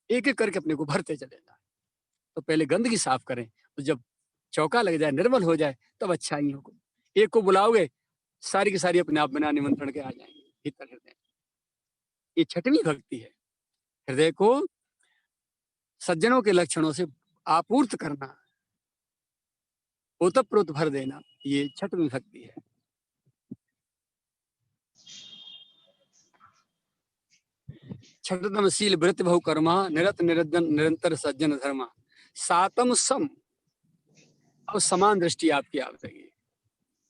एक एक करके अपने को भरते चले जाए। तो पहले गंदगी साफ करें, तो जब चौका लग जाए, निर्मल हो जाए, तब अच्छाइयों को, एक को बुलाओगे सारी की सारी अपने आप बिना निमंत्रण के आ जाएंगे भीतर हृदय। ये छठवीं भक्ति है, हृदय को सज्जनों के लक्षणों से आपूर्त करना, ओतप्रोत भर देना, ये छठवीं भक्ति है। छठतमशील वृत्ति बहु कर्मा, निरत निरंतर सज्जन धर्मा, सातम सम। अब समान दृष्टि आपकी आवश्यक,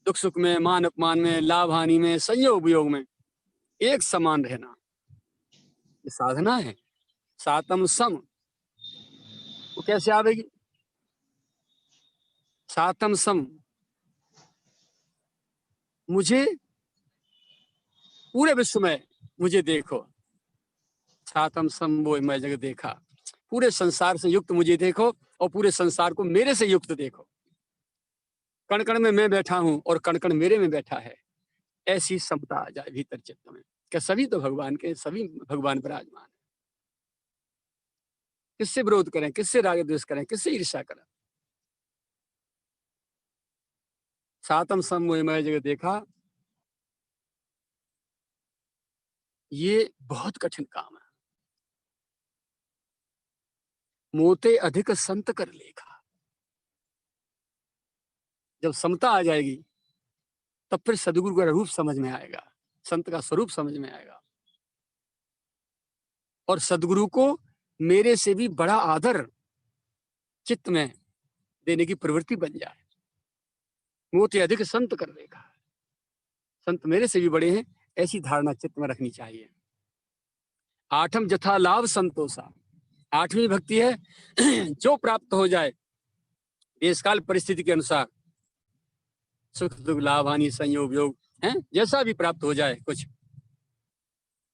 दुख सुख में, मान अपमान में, लाभ हानि में, संयोग वियोग में एक समान रहना, ये साधना है। सातम सम वो कैसे आवेगी? सातम सम, मुझे पूरे विश्व में मुझे देखो, सातम सम वो मैं जगह देखा, पूरे संसार से युक्त मुझे देखो और पूरे संसार को मेरे से युक्त देखो। कण कण में मैं बैठा हूं और कण कण मेरे में बैठा है, ऐसी समता आ जाए भीतर चित्त में, क्या सभी तो भगवान के, सभी भगवान विराजमान है। किससे विरोध करें, किससे राग द्वेष करें, किससे ईर्ष्या करें? सातम सम मोहि मैं जगह देखा, ये बहुत कठिन काम है। मोते अधिक संत कर लेखा, जब समता आ जाएगी तब फिर सदगुरु का रूप समझ में आएगा, संत का स्वरूप समझ में आएगा, और सदगुरु को मेरे से भी बड़ा आदर चित्त में देने की प्रवृत्ति बन जाए। मोते अधिक संत कर लेखा, संत मेरे से भी बड़े हैं, ऐसी धारणा चित्त में रखनी चाहिए। आठम जथा लाभ संतोषा, आठवीं भक्ति है जो प्राप्त हो जाए देशकाल परिस्थिति के अनुसार, सुख दुख लाभ हानि संयोग योग है, जैसा भी प्राप्त हो जाए, कुछ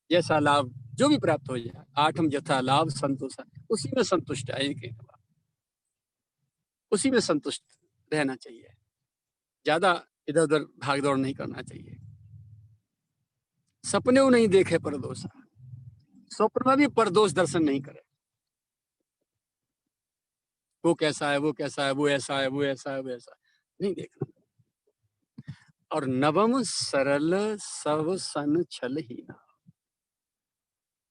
जैसा लाभ जो भी प्राप्त हो जाए, आठम जथा लाभ संतोषा, उसी में संतुष्ट है, उसी में संतुष्ट रहना चाहिए, ज्यादा इधर उधर भाग दौड़ नहीं करना चाहिए। सपने नहीं देखे परदोषा, स्वप्न में भी परदोष दर्शन नहीं करे, वो कैसा है, वो कैसा है, वो ऐसा है, वो ऐसा है, वो ऐसा नहीं देखना। और नवम सरल सब सन छल हीना,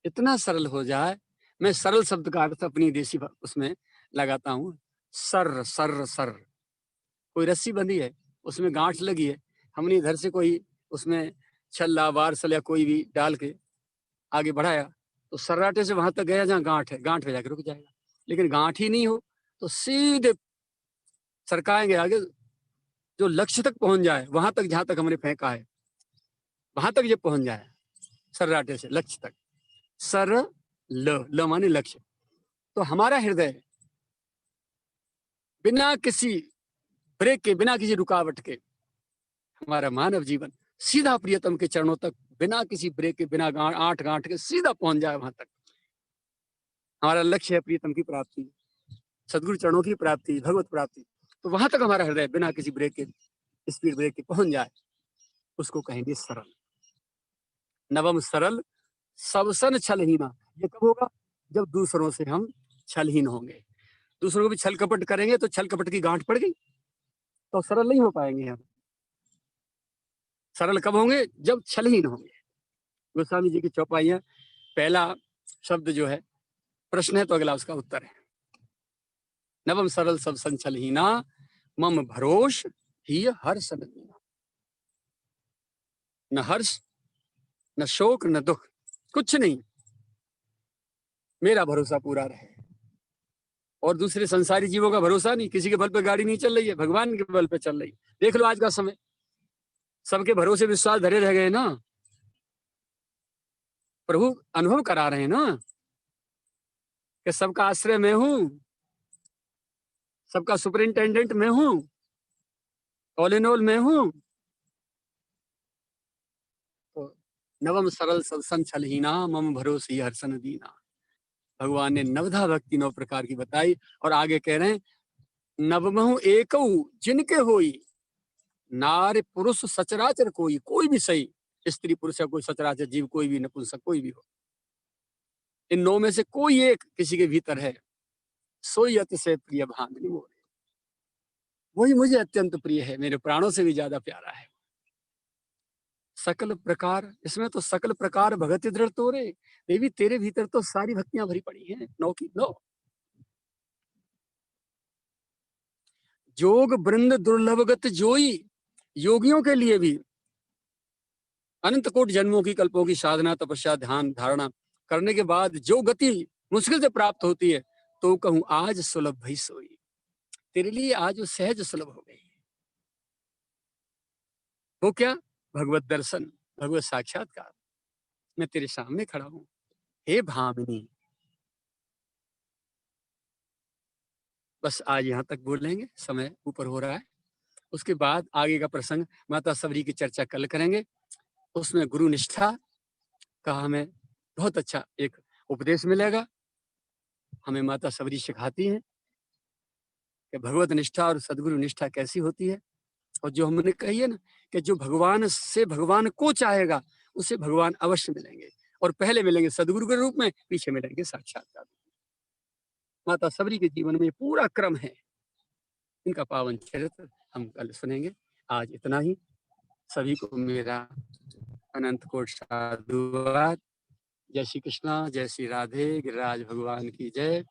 इतना सरल हो जाए। मैं सरल शब्द का अर्थ अपनी देसी उसमें लगाता हूं, सर सर सर, कोई रस्सी बंधी है, उसमें गांठ लगी है, हमने इधर से कोई उसमें छल्ला वारसल या कोई भी डाल के आगे बढ़ाया, तो सर्राटे से वहां तक गया जहां गांठ है, गांठ पे जाकर रुक जाएगा। लेकिन गांठ ही नहीं हो तो सीधे सरकाएंगे आगे, जो लक्ष्य तक पहुंच जाए, वहां तक जहां तक हमने फेंका है, वहां तक जब पहुंच जाए सर्राटे से लक्ष्य तक, सर ल माने लक्ष्य, तो हमारा हृदय बिना किसी ब्रेक के, बिना किसी रुकावट के, हमारा मानव जीवन सीधा प्रियतम के चरणों तक बिना किसी ब्रेक के, बिना आठ गांठ के सीधा पहुंच जाए वहां तक। हमारा लक्ष्य है प्रियतम की प्राप्ति, सदगुरु चरणों की प्राप्ति, भगवत प्राप्ति, तो वहां तक हमारा हृदय बिना किसी ब्रेक के, स्पीड ब्रेक के पहुंच जाए, उसको कहेंगे सरल। नवम सरल सबसन छलहीना, ये कब होगा? जब दूसरों से हम छलहीन होंगे, दूसरों को भी छल कपट करेंगे तो छल कपट की गांठ पड़ गई, तो सरल नहीं हो पाएंगे हम। सरल कब होंगे? जब छलहीन होंगे, गोस्वामी जी की चौपाइयाँ, पहला शब्द जो है प्रश्न है तो अगला उसका उत्तर है। नवम सरल सब संचल हीना, मम भरोश ही हर्ष न दीना। न हर्ष, न शोक, न दुख, कुछ नहीं, मेरा भरोसा पूरा रहे। और दूसरे संसारी जीवों का भरोसा नहीं, किसी के बल पे गाड़ी नहीं चल रही है, भगवान के बल पे चल रही। देख लो आज का समय, सबके भरोसे विश्वास धरे रह गए ना। प्रभु अनुभव करा रहे हैं ना कि सबका आश्रय मैं हूं, सबका सुपरिंटेंडेंट मैं हूं, ऑल इन ऑल मैं हूं। तो नवम सरल सब संचल हीना, मम भरोसे हर्षन दीना। भगवान ने नवधा भक्ति 9 प्रकार की बताई और आगे कह रहे हैं, नवमहु एकऊ जिनके होई, नार पुरुष सचराचर कोई, कोई भी सही, स्त्री पुरुष या कोई सचराचर जीव, कोई भी नपुंसक कोई भी हो, इन 9 में से कोई एक किसी के भीतर है, सोई अति से प्रिय भामिनी मोरे, वही मुझे अत्यंत प्रिय है, मेरे प्राणों से भी ज्यादा प्यारा है। सकल प्रकार, इसमें तो सकल प्रकार भगति दृढ़ तोरे, देवी तेरे भीतर तो सारी भक्तियां भरी पड़ी हैं, 9 की 9। जोग वृंद दुर्लभगत जोई, योगियों के लिए भी अनंत कोटि जन्मों की कल्पों की साधना, तपस्या, ध्यान, धारणा करने के बाद जो गति मुश्किल से प्राप्त होती है, तो कहूं आज सुलभ भई सोई, तेरे लिए आज वो सहज सुलभ हो गई। वो क्या? भगवत दर्शन, भगवत साक्षात्कार। मैं तेरे सामने खड़ा हूं, हे भामिनी। बस आज यहाँ तक बोलेंगे, समय ऊपर हो रहा है। उसके बाद आगे का प्रसंग माता सबरी की चर्चा कल करेंगे। उसमें गुरु निष्ठा का हमें बहुत अच्छा एक उपदेश मिलेगा। हमें माता सबरी सिखाती हैं कि भगवत निष्ठा और सदगुरु निष्ठा कैसी होती है। और जो हमने कही है ना कि जो भगवान से भगवान को चाहेगा, उसे भगवान अवश्य मिलेंगे, और पहले मिलेंगे सदगुरु के रूप में, पीछे मिलेंगे साक्षात्कार। माता सबरी के जीवन में पूरा क्रम है। इनका पावन चरित्र हम कल सुनेंगे। आज इतना ही। सभी को मेरा अनंत कोटि साधुवाद। जय श्री कृष्णा, जय श्री राधे, गिरिराज भगवान की जय।